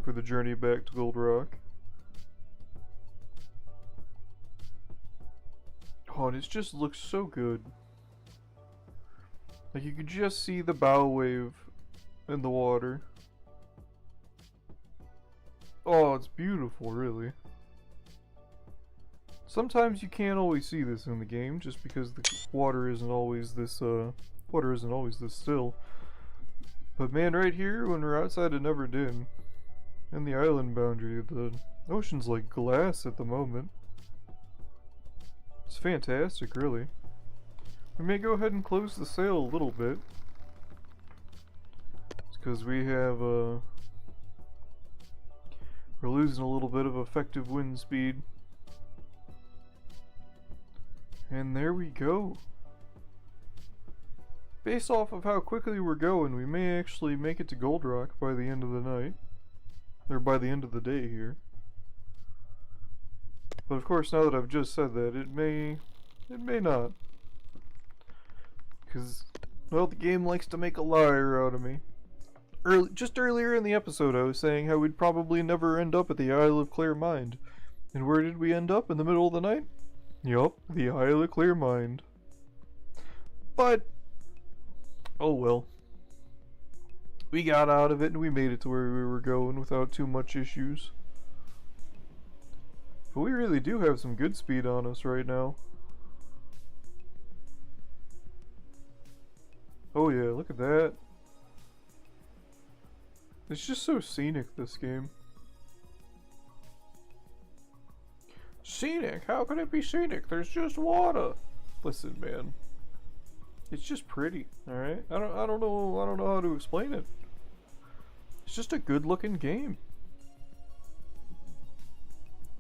for the journey back to Gold Rock. Oh, and it just looks so good. Like you could just see the bow wave in the water. Oh, it's beautiful, really. Sometimes you can't always see this in the game, just because the water isn't always this still. But man, right here, when we're outside of Never Dim, in the island boundary, the ocean's like glass at the moment. It's fantastic, really. We may go ahead and close the sail a little bit. It's because we have, we're losing a little bit of effective wind speed. And there we go. Based off of how quickly we're going, we may actually make it to Gold Rock by the end of the night. Or by the end of the day here. But of course, now that I've just said that, it may not. Because, well, the game likes to make a liar out of me. Just earlier in the episode, I was saying how we'd probably never end up at the Isle of Clear Mind. And where did we end up in the middle of the night? Yup, the Isle of Clear Mind. But, oh well. We got out of it and we made it to where we were going without too much issues. But we really do have some good speed on us right now. Oh yeah, look at that. It's just so scenic, this game. Scenic? How can it be scenic? There's just water. Listen, man. It's just pretty, alright? I don't know how to explain it. It's just a good-looking game.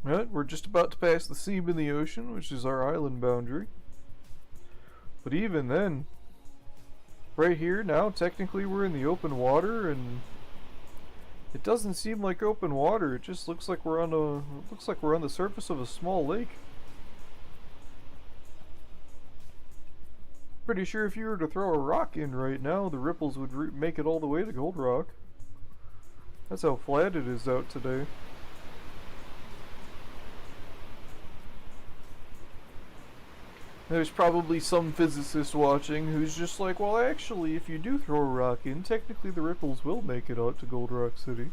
Right, we're just about to pass the seam in the ocean, which is our island boundary. But even then, right here now, technically we're in the open water, and it doesn't seem like open water. It just looks like we're on the surface of a small lake. Pretty sure if you were to throw a rock in right now, the ripples would make it all the way to Gold Rock. That's how flat it is out today. There's probably some physicist watching who's just like, well actually, if you do throw a rock in, technically the ripples will make it out to Gold Rock City.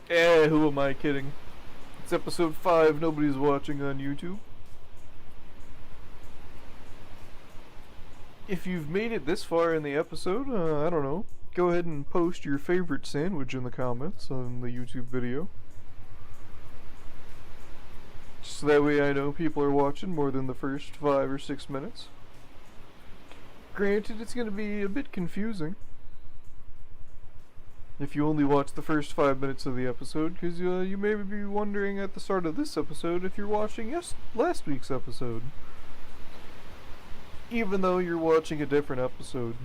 Eh, who am I kidding? It's episode 5, nobody's watching on YouTube. If you've made it this far in the episode, I don't know, go ahead and post your favorite sandwich in the comments on the YouTube video. So that way I know people are watching more than the first 5 or 6 minutes. Granted, it's going to be a bit confusing if you only watch the first 5 minutes of the episode, because you may be wondering at the start of this episode if you're watching last week's episode, even though you're watching a different episode.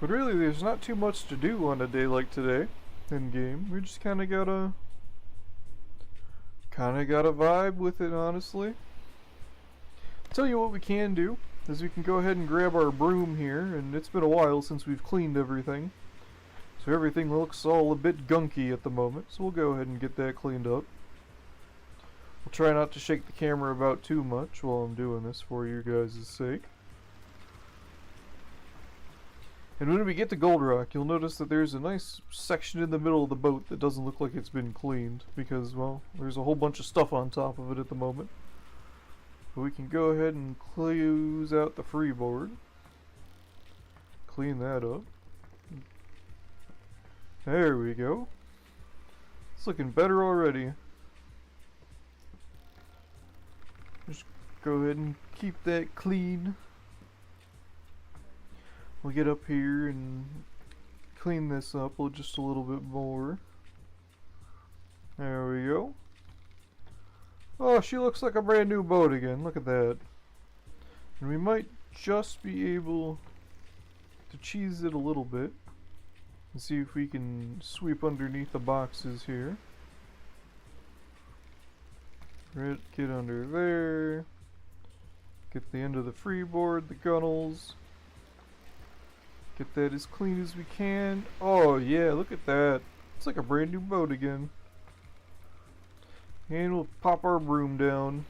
But really, there's not too much to do on a day like today in game. We just kind of gotta Kinda got a vibe with it, honestly. Tell you what we can do is we can go ahead and grab our broom here, and it's been a while since we've cleaned everything. So everything looks all a bit gunky at the moment, so we'll go ahead and get that cleaned up. We'll try not to shake the camera about too much while I'm doing this for you guys' sake. And when we get to Gold Rock, you'll notice that there's a nice section in the middle of the boat that doesn't look like it's been cleaned because, well, there's a whole bunch of stuff on top of it at the moment. But we can go ahead and close out the freeboard. Clean that up. There we go. It's looking better already. Just go ahead and keep that clean. We'll get up here and clean this up just a little bit more. There we go. Oh, she looks like a brand new boat again. Look at that. And we might just be able to cheese it a little bit. And see if we can sweep underneath the boxes here. Right, get under there. Get the end of the freeboard, the gunnels. Get that as clean as we can. Oh yeah, look at that. It's like a brand new boat again. And we'll pop our broom down.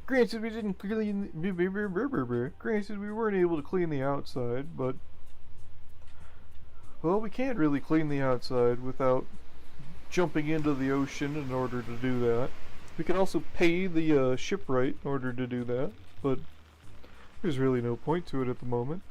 Granted, we didn't clean. Granted, we weren't able to clean the outside, but well, we can't really clean the outside without jumping into the ocean in order to do that. We can also pay the shipwright in order to do that, but there's really no point to it at the moment.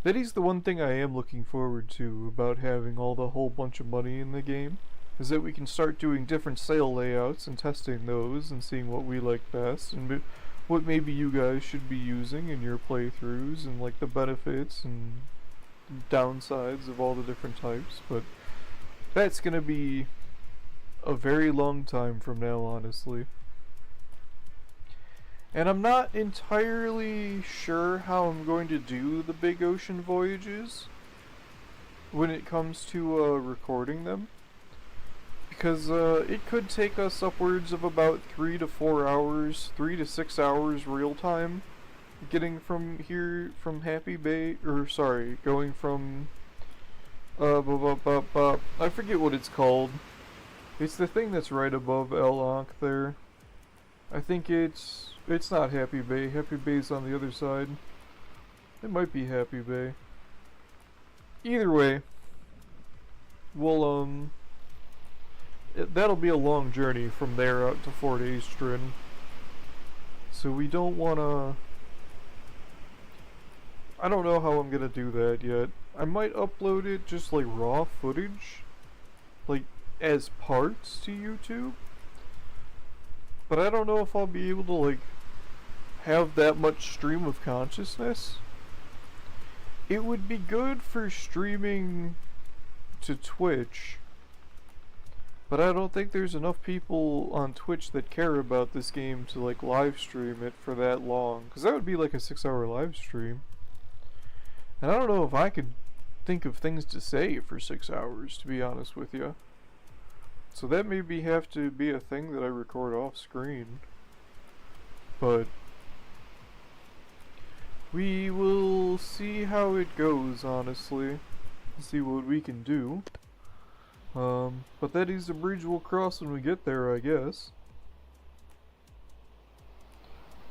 That is the one thing I am looking forward to about having all the whole bunch of money in the game, is that we can start doing different sail layouts and testing those and seeing what we like best and what maybe you guys should be using in your playthroughs and like the benefits and downsides of all the different types. But that's gonna be a very long time from now, honestly. And I'm not entirely sure how I'm going to do the big ocean voyages when it comes to recording them. Because it could take us upwards of about 3 to 4 hours, 3 to 6 hours real time, getting from here, from Happy Bay, or sorry, going from, I forget what it's called. It's the thing that's right above El Ankh there. I think it's not Happy Bay. Happy Bay's on the other side. It might be Happy Bay. Either way, we'll, that'll be a long journey from there out to Fort Astron. So we don't wanna... I don't know how I'm gonna do that yet. I might upload it just like raw footage, like as parts to YouTube. But I don't know if I'll be able to like have that much stream of consciousness. It would be good for streaming to Twitch, but I don't think there's enough people on Twitch that care about this game to like live stream it for that long, because that would be like a 6-hour live stream. And I don't know if I could think of things to say for 6 hours, to be honest with you. So that maybe have to be a thing that I record off screen. But we will see how it goes, honestly. See what we can do. But that is the bridge we'll cross when we get there, I guess.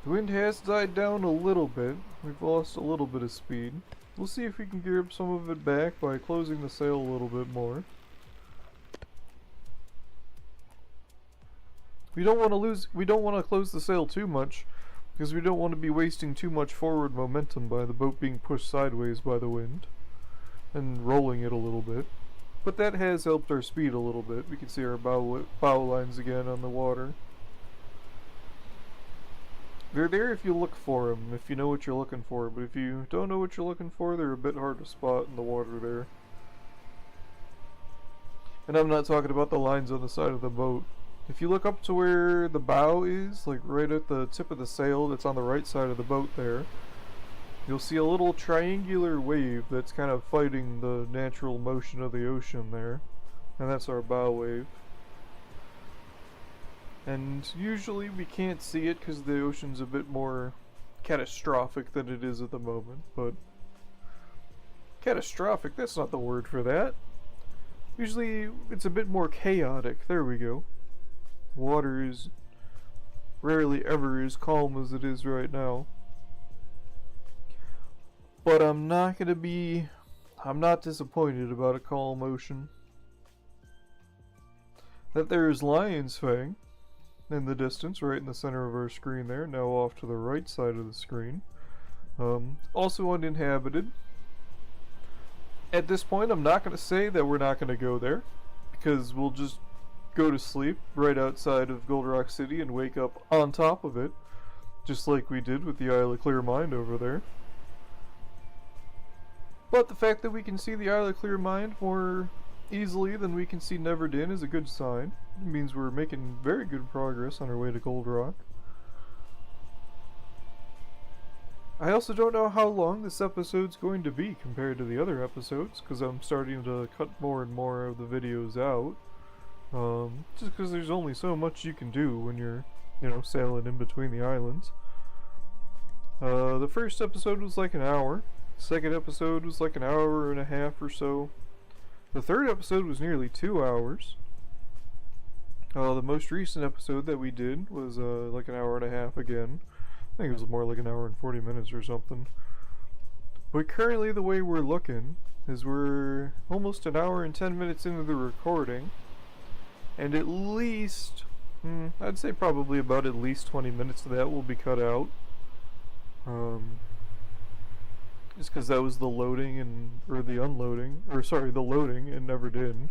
The wind has died down a little bit. We've lost a little bit of speed. We'll see if we can grab some of it back by closing the sail a little bit more. We don't want to close the sail too much, because we don't want to be wasting too much forward momentum by the boat being pushed sideways by the wind and rolling it a little bit. But that has helped our speed a little bit. We can see our bow lines again on the water. They're there if you look for them, if you know what you're looking for, but if you don't know what you're looking for, they're a bit hard to spot in the water there. And I'm not talking about the lines on the side of the boat. If you look up to where the bow is, like right at the tip of the sail that's on the right side of the boat there, you'll see a little triangular wave that's kind of fighting the natural motion of the ocean there. and that's our bow wave. And usually we can't see it because the ocean's a bit more catastrophic than it is at the moment, but catastrophic, that's not the word for that. Usually it's a bit more chaotic. There we go. Water is rarely ever as calm as it is right now. But I'm not disappointed about a calm ocean. That there is Lion's Fang in the distance, right in the center of our screen there, now off to the right side of the screen. Also uninhabited. At this point, I'm not going to say that we're not going to go there, because we'll just go to sleep right outside of Gold Rock City and wake up on top of it, just like we did with the Isle of Clear Mind over there. But the fact that we can see the Isle of Clear Mind more easily than we can see Neverdin is a good sign. It means we're making very good progress on our way to Gold Rock. I also don't know how long this episode's going to be compared to the other episodes, because I'm starting to cut more and more of the videos out. Just because there's only so much you can do when you're, sailing in between the islands. The first episode was like an hour. The second episode was like an hour and a half or so. The third episode was nearly 2 hours. The most recent episode that we did was like an hour and a half again. I think it was more like an hour and 40 minutes or something. But currently the way we're looking is we're almost an hour and 10 minutes into the recording. And at least, I'd say probably about at least 20 minutes of that will be cut out. Just because that was the loading the loading and never did.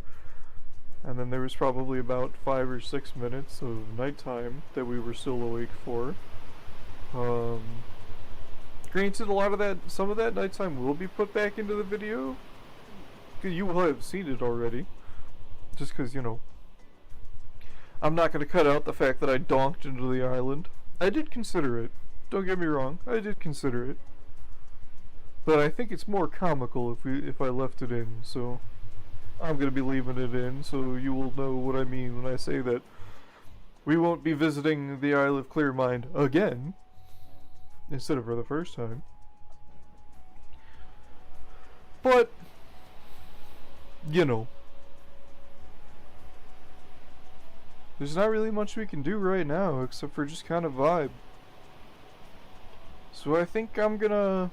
And then there was probably about 5 or 6 minutes of nighttime that we were still awake for. Granted, some of that nighttime will be put back into the video. You will have seen it already. Just because, I'm not going to cut out the fact that I donked into the island. I did consider it. Don't get me wrong, I did consider it. But I think it's more comical if I left it in, so I'm going to be leaving it in, so you will know what I mean when I say that we won't be visiting the Isle of Clear Mind again, instead of for the first time. But, there's not really much we can do right now, except for just kind of vibe. So I think I'm gonna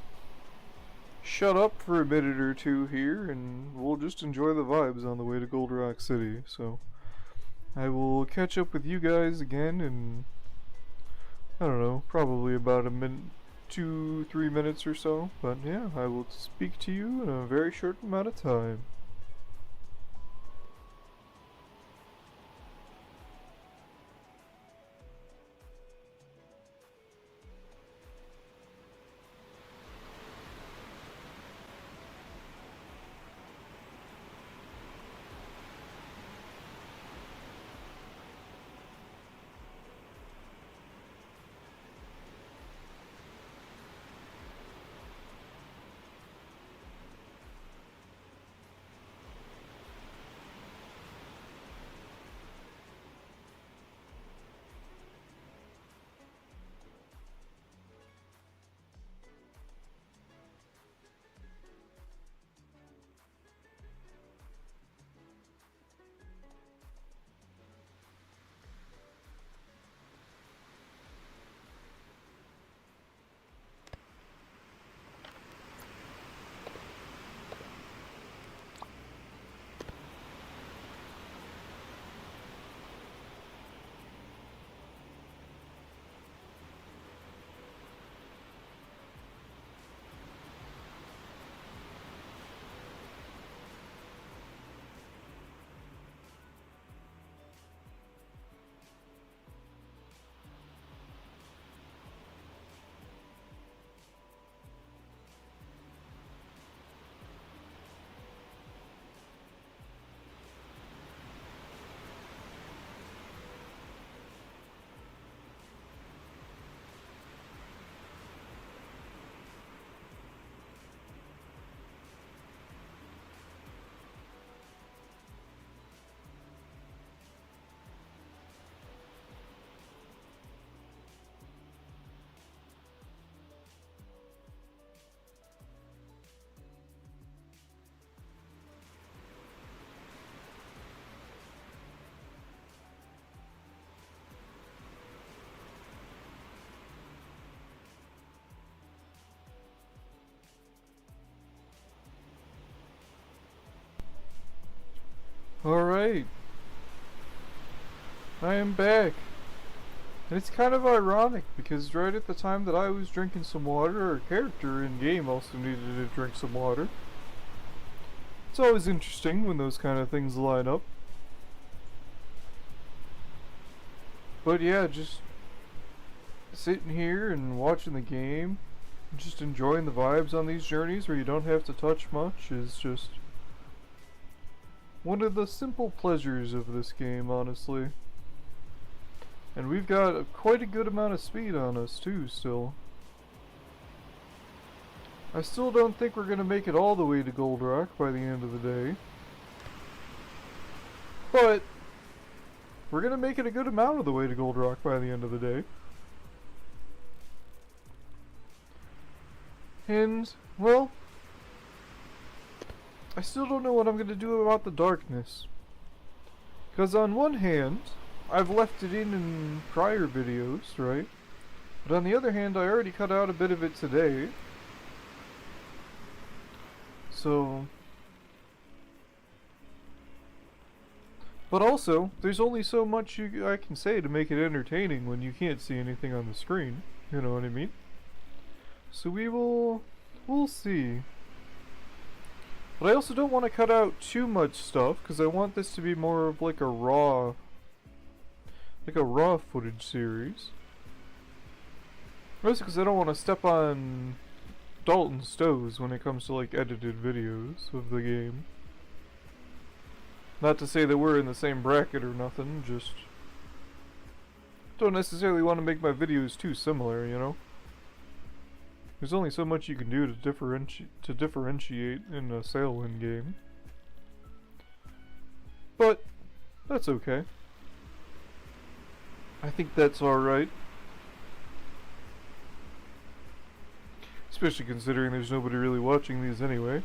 shut up for a minute or two here, and we'll just enjoy the vibes on the way to Gold Rock City. So I will catch up with you guys again in, I don't know, probably about a minute, 2-3 minutes or so. But yeah, I will speak to you in a very short amount of time. Alright, I am back. And it's kind of ironic because right at the time that I was drinking some water, our character in game also needed to drink some water. It's always interesting when those kind of things line up. But yeah, just sitting here and watching the game, just enjoying the vibes on these journeys where you don't have to touch much is just one of the simple pleasures of this game, honestly. And we've got quite a good amount of speed on us too, still. I still don't think we're gonna make it all the way to Gold Rock by the end of the day. But we're gonna make it a good amount of the way to Gold Rock by the end of the day. And, well, I still don't know what I'm gonna do about the darkness. Because on one hand, I've left it in prior videos, right? But on the other hand, I already cut out a bit of it today. So... But also, there's only so much I can say to make it entertaining when you can't see anything on the screen. You know what I mean? So we'll see. But I also don't want to cut out too much stuff, because I want this to be more of like a raw footage series. Mostly because I don't want to step on Dalton's toes when it comes to like edited videos of the game. Not to say that we're in the same bracket or nothing, just don't necessarily want to make my videos too similar, you know? There's only so much you can do to differentiate in a Sailwind game. But that's okay. I think that's alright. Especially considering there's nobody really watching these anyway.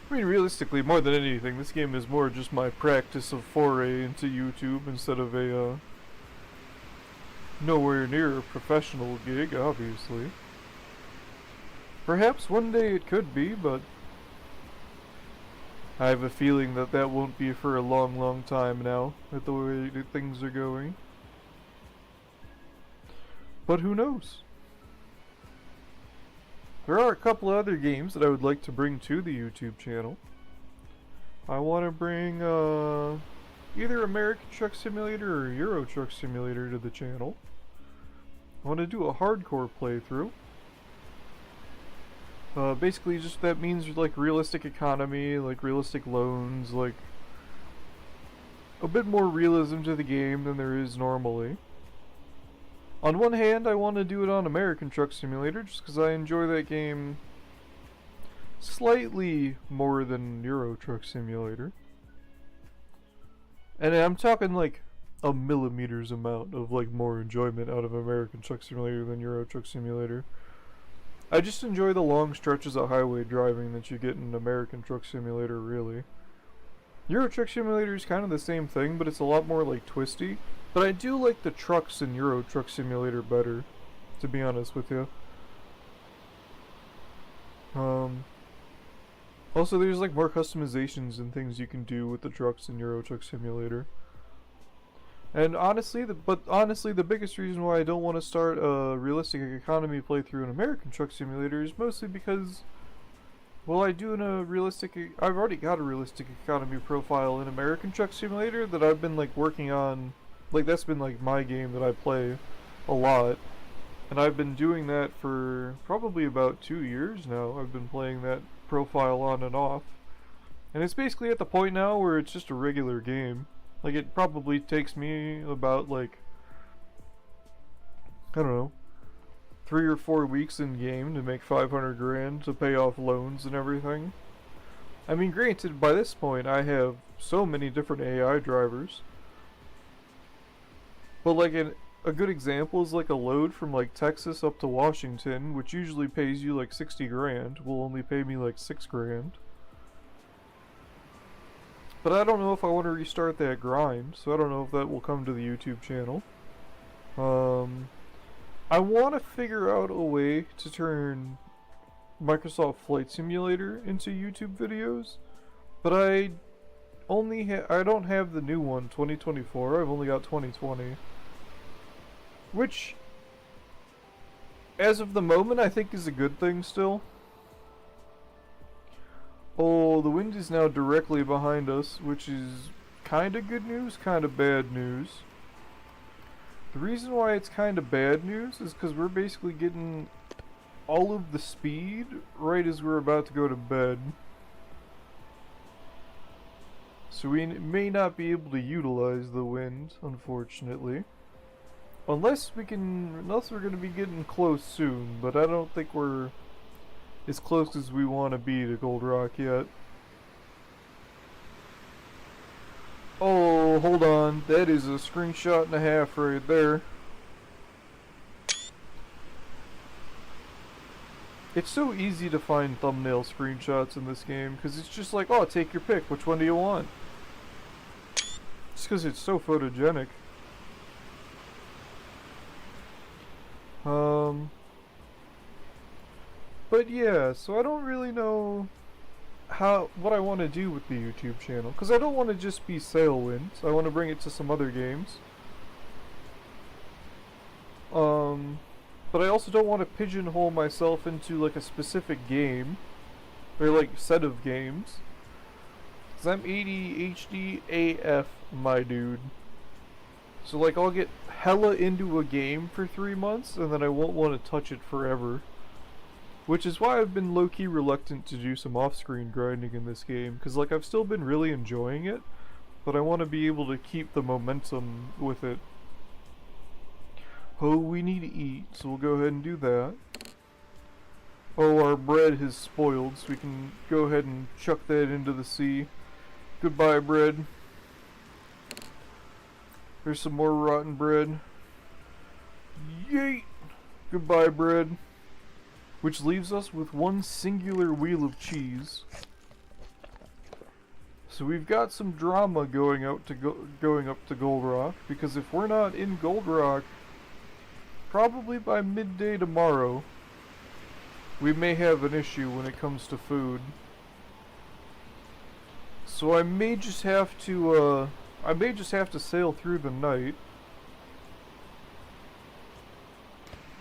I mean, realistically, more than anything, this game is more just my practice of foray into YouTube instead of a, nowhere near a professional gig, obviously. Perhaps one day it could be, but I have a feeling that that won't be for a long, long time now, with the way that things are going. But who knows? There are a couple other games that I would like to bring to the YouTube channel. I want to bring either American Truck Simulator or Euro Truck Simulator to the channel. I want to do a hardcore playthrough. Basically just that means like realistic economy, like realistic loans, like a bit more realism to the game than there is normally. On one hand, I want to do it on American Truck Simulator just because I enjoy that game slightly more than Euro Truck Simulator. And I'm talking like a millimeters amount of like more enjoyment out of American Truck Simulator than Euro Truck Simulator. I just enjoy the long stretches of highway driving that you get in American Truck Simulator, really. Euro Truck Simulator is kind of the same thing, but it's a lot more like twisty. But I do like the trucks in Euro Truck Simulator better, to be honest with you. Also, there's like more customizations and things you can do with the trucks in Euro Truck Simulator. And honestly, the biggest reason why I don't want to start a realistic economy playthrough in American Truck Simulator is mostly because, well, I've already got a realistic economy profile in American Truck Simulator that I've been like working on. Like, that's been like my game that I play a lot, and I've been doing that for probably about 2 years now. I've been playing that profile on and off, and it's basically at the point now where it's just a regular game. Like, it probably takes me about like, I don't know, 3 or 4 weeks in game to make 500 grand to pay off loans and everything. I mean, granted, by this point I have so many different AI drivers. But like a good example is like a load from like Texas up to Washington, which usually pays you like 60 grand, will only pay me like 6 grand. But I don't know if I want to restart that grind, so I don't know if that will come to the YouTube channel. I want to figure out a way to turn Microsoft Flight Simulator into YouTube videos, but I don't have the new one, 2024. I've only got 2020. Which, as of the moment, I think is a good thing still. Oh, the wind is now directly behind us, which is kinda good news, kinda bad news. The reason why it's kinda bad news is because we're basically getting all of the speed right as we're about to go to bed. So we may not be able to utilize the wind, unfortunately. Unless we're gonna be getting close soon, but I don't think we're as close as we want to be to Gold Rock yet. Oh, hold on. That is a screenshot and a half right there. It's so easy to find thumbnail screenshots in this game, because it's just like, oh, take your pick. Which one do you want? Just because it's so photogenic. But yeah, so I don't really know what I want to do with the YouTube channel, because I don't want to just be Sailwind. I want to bring it to some other games. But I also don't want to pigeonhole myself into like a specific game, or like set of games. Cause I'm ADHD AF, my dude. So like I'll get hella into a game for 3 months, and then I won't want to touch it forever. Which is why I've been low-key reluctant to do some off-screen grinding in this game, because like I've still been really enjoying it, but I want to be able to keep the momentum with it. Oh, we need to eat, so we'll go ahead and do that. Oh, our bread has spoiled, so we can go ahead and chuck that into the sea. Goodbye, bread. There's some more rotten bread. Yeet! Goodbye, bread. Which leaves us with one singular wheel of cheese. So we've got some drama going up to Gold Rock, because if we're not in Gold Rock, probably by midday tomorrow, we may have an issue when it comes to food. So I may just have to sail through the night.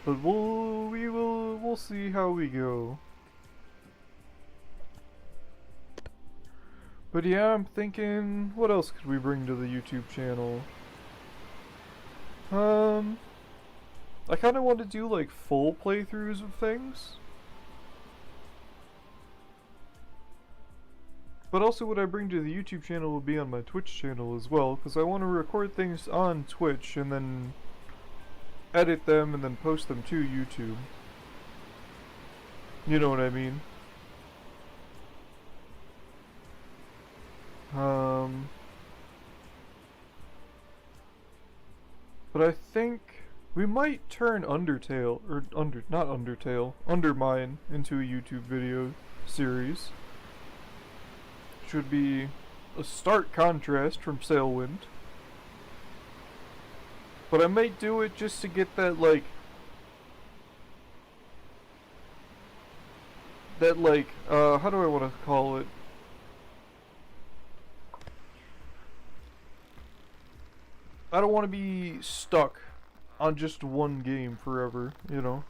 But we'll see how we go. But yeah, I'm thinking, what else could we bring to the YouTube channel? I kinda want to do like full playthroughs of things. But also what I bring to the YouTube channel will be on my Twitch channel as well, because I want to record things on Twitch and then edit them and then post them to YouTube. You know what I mean? But I think we might turn Undertale, or not Undertale, Undermine into a YouTube video series. Which would be a stark contrast from Sailwind. But I might do it just to get that, like, how do I want to call it? I don't want to be stuck on just one game forever, you know?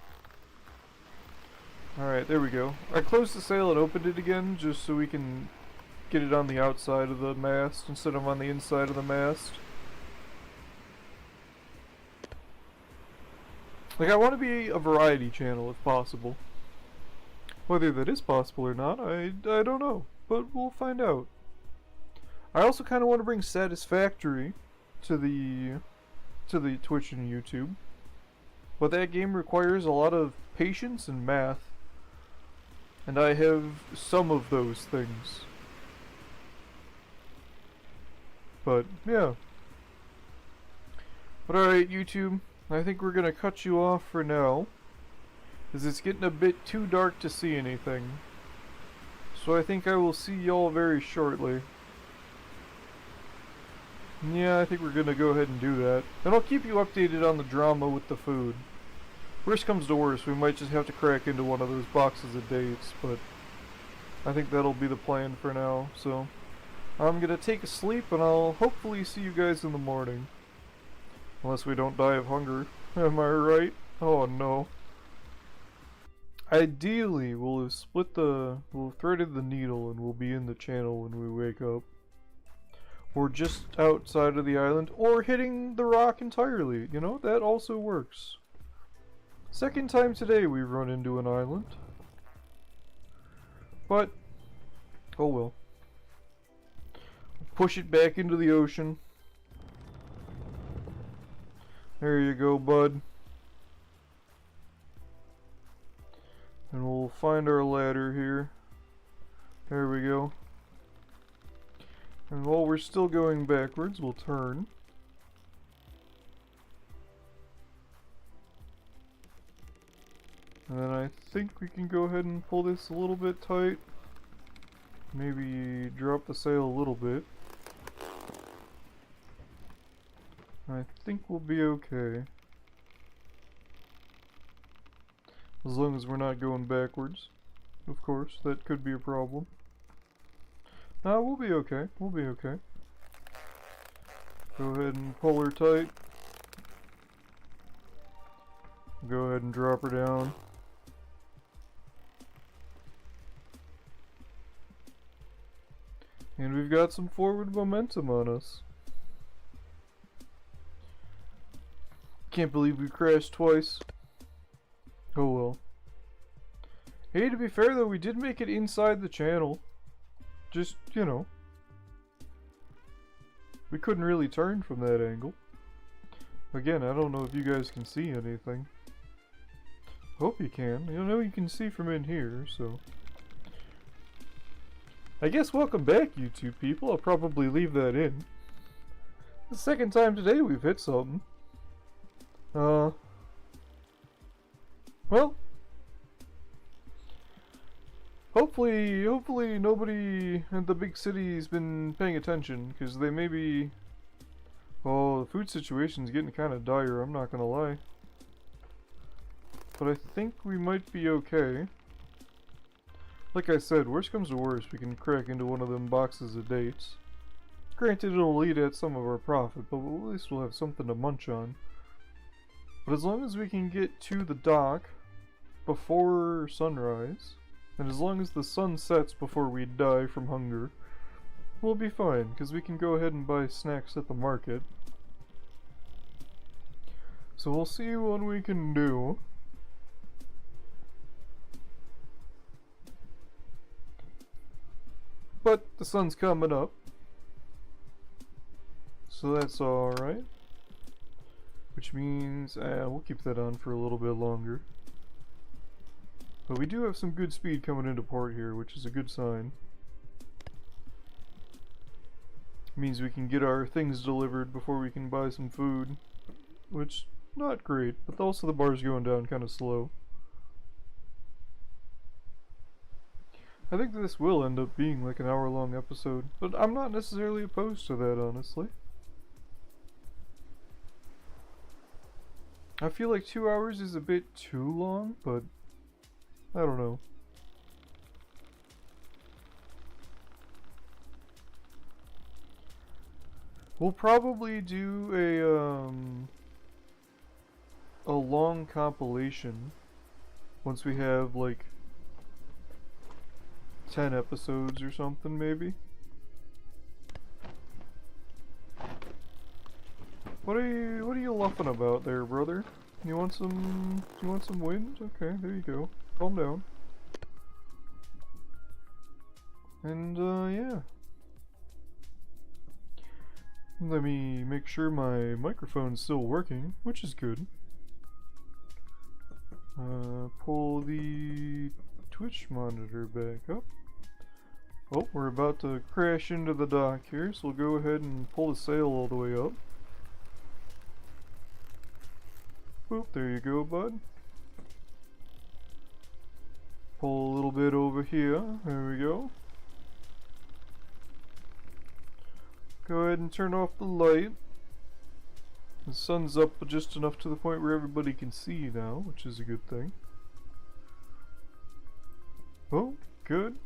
Alright, there we go. I closed the sail and opened it again just so we can get it on the outside of the mast instead of on the inside of the mast. Like, I want to be a variety channel if possible. Whether that is possible or not, I don't know. But we'll find out. I also kind of want to bring Satisfactory to the Twitch and YouTube. But that game requires a lot of patience and math. And I have some of those things. But, yeah. But alright, YouTube. I think we're gonna cut you off for now, as it's getting a bit too dark to see anything. So I think I will see y'all very shortly. Yeah, I think we're gonna go ahead and do that. And I'll keep you updated on the drama with the food. Worst comes to worst, we might just have to crack into one of those boxes of dates, but I think that'll be the plan for now, so. I'm gonna take a sleep and I'll hopefully see you guys in the morning. Unless we don't die of hunger. Am I right? Oh no. Ideally, we'll have threaded the needle and we'll be in the channel when we wake up. Or just outside of the island, or hitting the rock entirely, you know, that also works. Second time today we've run into an island. But, oh well. Push it back into the ocean. There you go, bud. And we'll find our ladder here. There we go. And while we're still going backwards, we'll turn. And then I think we can go ahead and pull this a little bit tight. Maybe drop the sail a little bit. I think we'll be okay. As long as we're not going backwards. Of course, that could be a problem. No, we'll be okay. We'll be okay. Go ahead and pull her tight. Go ahead and drop her down. And we've got some forward momentum on us. Can't believe we crashed twice. Oh well. Hey, to be fair though, we did make it inside the channel. Just, you know. We couldn't really turn from that angle. Again, I don't know if you guys can see anything. Hope you can. You know you can see from in here, so. I guess welcome back, YouTube people. I'll probably leave that in. The second time today we've hit something. Well. Hopefully nobody in the big city's been paying attention, because they may be... Oh, the food situation's getting kind of dire, I'm not gonna lie. But I think we might be okay. Like I said, worst comes to worst, we can crack into one of them boxes of dates. Granted, it'll eat at some of our profit, but at least we'll have something to munch on. But as long as we can get to the dock before sunrise, and as long as the sun sets before we die from hunger, we'll be fine, because we can go ahead and buy snacks at the market. So we'll see what we can do. But the sun's coming up, so that's alright. Which means, we'll keep that on for a little bit longer. But we do have some good speed coming into port here, which is a good sign. Means we can get our things delivered before we can buy some food. Which, not great, but also the bar's going down kind of slow. I think this will end up being like an hour-long episode, but I'm not necessarily opposed to that, honestly. I feel like 2 hours is a bit too long, but I don't know. We'll probably do a long compilation once we have like 10 episodes or something, maybe. What are you laughing about there, brother? You want some wind? Okay, there you go. Calm down. And yeah. Let me make sure my microphone's still working, which is good. Pull the Twitch monitor back up. Oh, we're about to crash into the dock here, so we'll go ahead and pull the sail all the way up. Boop, there you go, bud. Pull a little bit over here, there we go. Go ahead and turn off the light. The sun's up just enough to the point where everybody can see now, which is a good thing. Oh, good.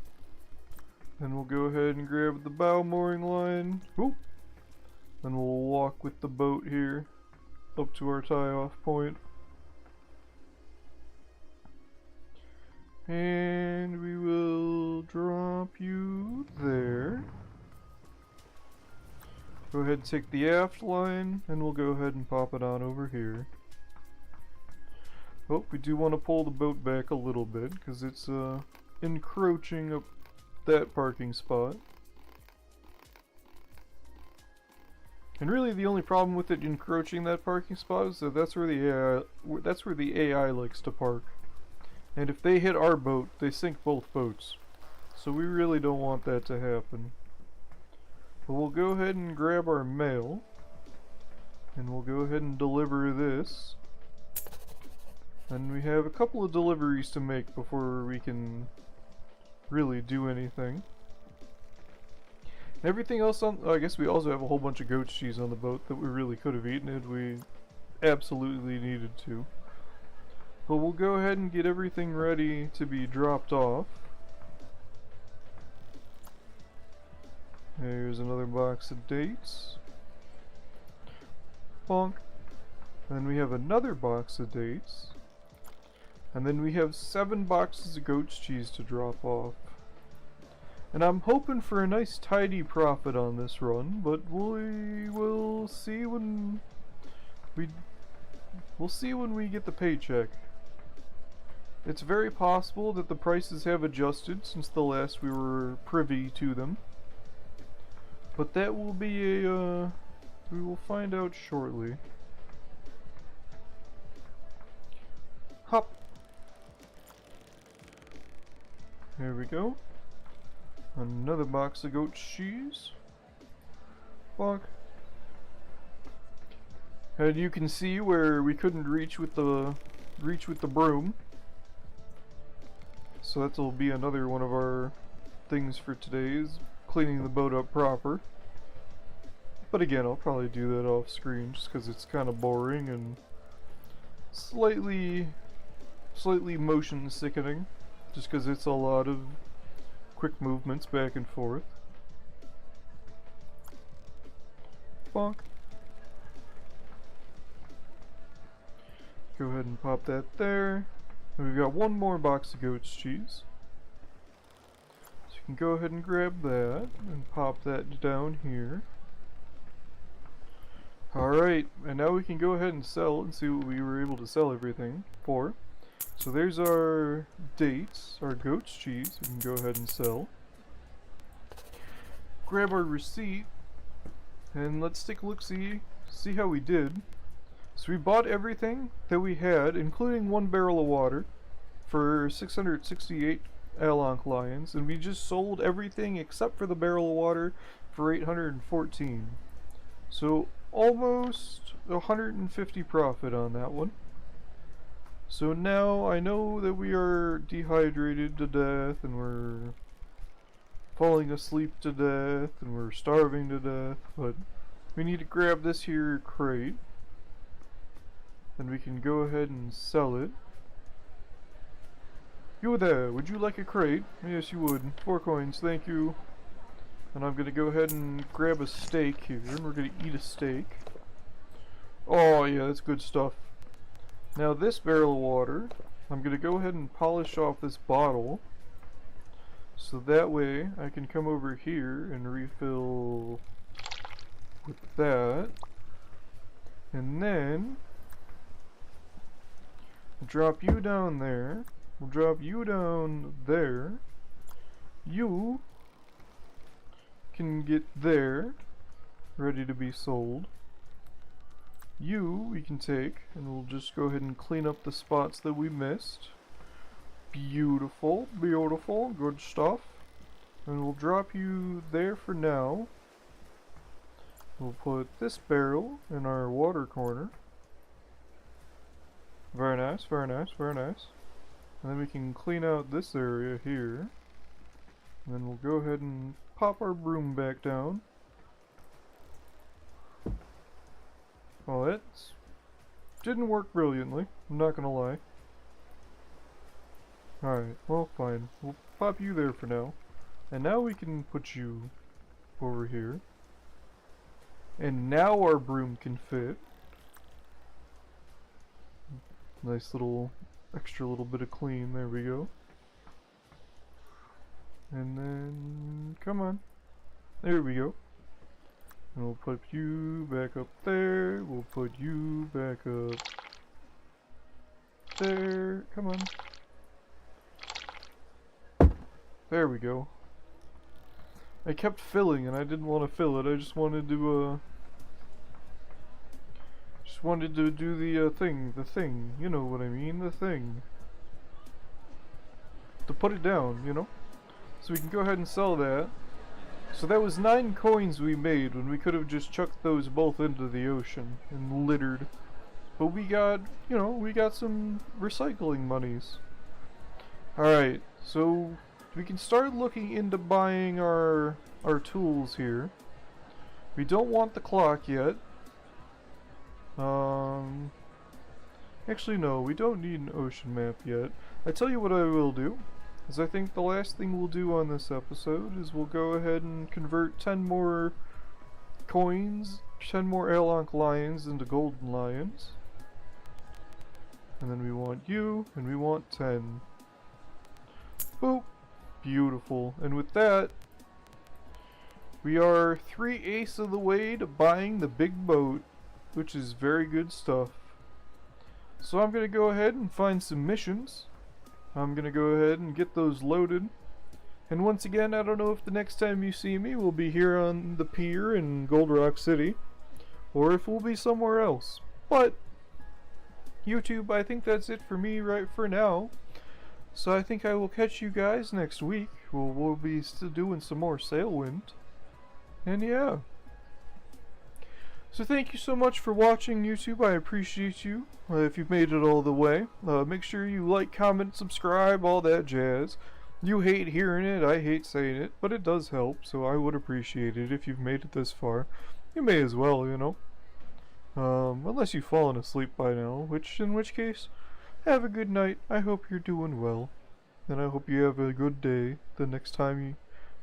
Then we'll go ahead and grab the bow mooring line. Oop. Then we'll walk with the boat here up to our tie-off point. And we will drop you there. Go ahead and take the aft line, and we'll go ahead and pop it on over here. Oh, we do want to pull the boat back a little bit, because it's encroaching up that parking spot. And really the only problem with it encroaching that parking spot is that that's where the AI likes to park. And if they hit our boat, they sink both boats. So we really don't want that to happen. But we'll go ahead and grab our mail, and we'll go ahead and deliver this. And we have a couple of deliveries to make before we can really do anything. Everything else on... I guess we also have a whole bunch of goat cheese on the boat that we really could have eaten if we absolutely needed to. But we'll go ahead and get everything ready to be dropped off. There's another box of dates. Bonk. And then we have another box of dates. And then we have 7 boxes of goat's cheese to drop off. And I'm hoping for a nice tidy profit on this run, but we will see when we get the paycheck. It's very possible that the prices have adjusted since the last we were privy to them. But that will be a we will find out shortly. Hop. There we go. Another box of goat cheese. Bonk. And you can see where we couldn't reach with the broom. So that'll be another one of our things for today, is cleaning the boat up proper. But again, I'll probably do that off screen just because it's kind of boring and slightly motion sickening, just because it's a lot of quick movements back and forth. Bonk. Go ahead and pop that there. And we've got one more box of goat's cheese. So you can go ahead and grab that and pop that down here. Alright, and now we can go ahead and sell and see what we were able to sell everything for. So there's our dates, our goat's cheese, we can go ahead and sell. Grab our receipt, and let's take a look, see how we did. So we bought everything that we had, including 1 barrel of water, for 668 Alonk lions, and we just sold everything except for the barrel of water for 814. So almost 150 profit on that one. So now I know that we are dehydrated to death, and we're falling asleep to death, and we're starving to death, but we need to grab this here crate, and we can go ahead and sell it. You there, would you like a crate? Yes, you would. 4 coins, thank you. And I'm gonna go ahead and grab a steak here, and we're gonna eat a steak. Oh yeah, that's good stuff. Now this barrel of water, I'm gonna go ahead and polish off this bottle, so that way I can come over here and refill with that, and then we'll drop you down there, we'll drop you down there, you can get there, ready to be sold. You we can take, and we'll just go ahead and clean up the spots that we missed. Beautiful, beautiful, good stuff. And we'll drop you there for now. We'll put this barrel in our water corner. Very nice, very nice, very nice. And then we can clean out this area here. And then we'll go ahead and pop our broom back down. Well, it didn't work brilliantly, I'm not gonna lie. Alright, well fine. We'll pop you there for now. And now we can put you over here. And now our broom can fit. Nice little, extra little bit of clean. There we go. And then, come on. There we go. And we'll put you back up there. We'll put you back up there. Come on. There we go. I kept filling and I didn't want to fill it. I just wanted to do the thing. You know what I mean, the thing. To put it down, you know? So we can go ahead and sell that. So that was 9 coins we made when we could have just chucked those both into the ocean and littered. But we got, you know, we got some recycling monies. Alright, so we can start looking into buying our tools here. We don't want the clock yet. Actually no, we don't need an ocean map yet. I tell you what I will do, is I think the last thing we'll do on this episode is we'll go ahead and convert 10 more coins, 10 more airlock lions into golden lions. And then we want you, and we want 10. Boop! Beautiful. And with that, we are 3/8 of the way to buying the big boat, which is very good stuff. So I'm going to go ahead and find some missions. I'm going to go ahead and get those loaded. And once again, I don't know if the next time you see me will be here on the pier in Gold Rock City, or if we'll be somewhere else. But YouTube, I think that's it for me right for now. So I think I will catch you guys next week. We'll be still doing some more Sailwind. And yeah. So thank you so much for watching, YouTube. I appreciate you if you've made it all the way. Make sure you like, comment, subscribe, all that jazz. You hate hearing it, I hate saying it, but it does help, so I would appreciate it if you've made it this far. You may as well, you know. Unless you've fallen asleep by now, in which case, have a good night. I hope you're doing well. And I hope you have a good day the next time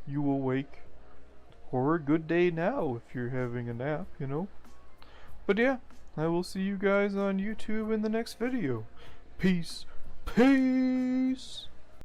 you awake. Or a good day now if you're having a nap, you know. But yeah, I will see you guys on YouTube in the next video. Peace. Peace!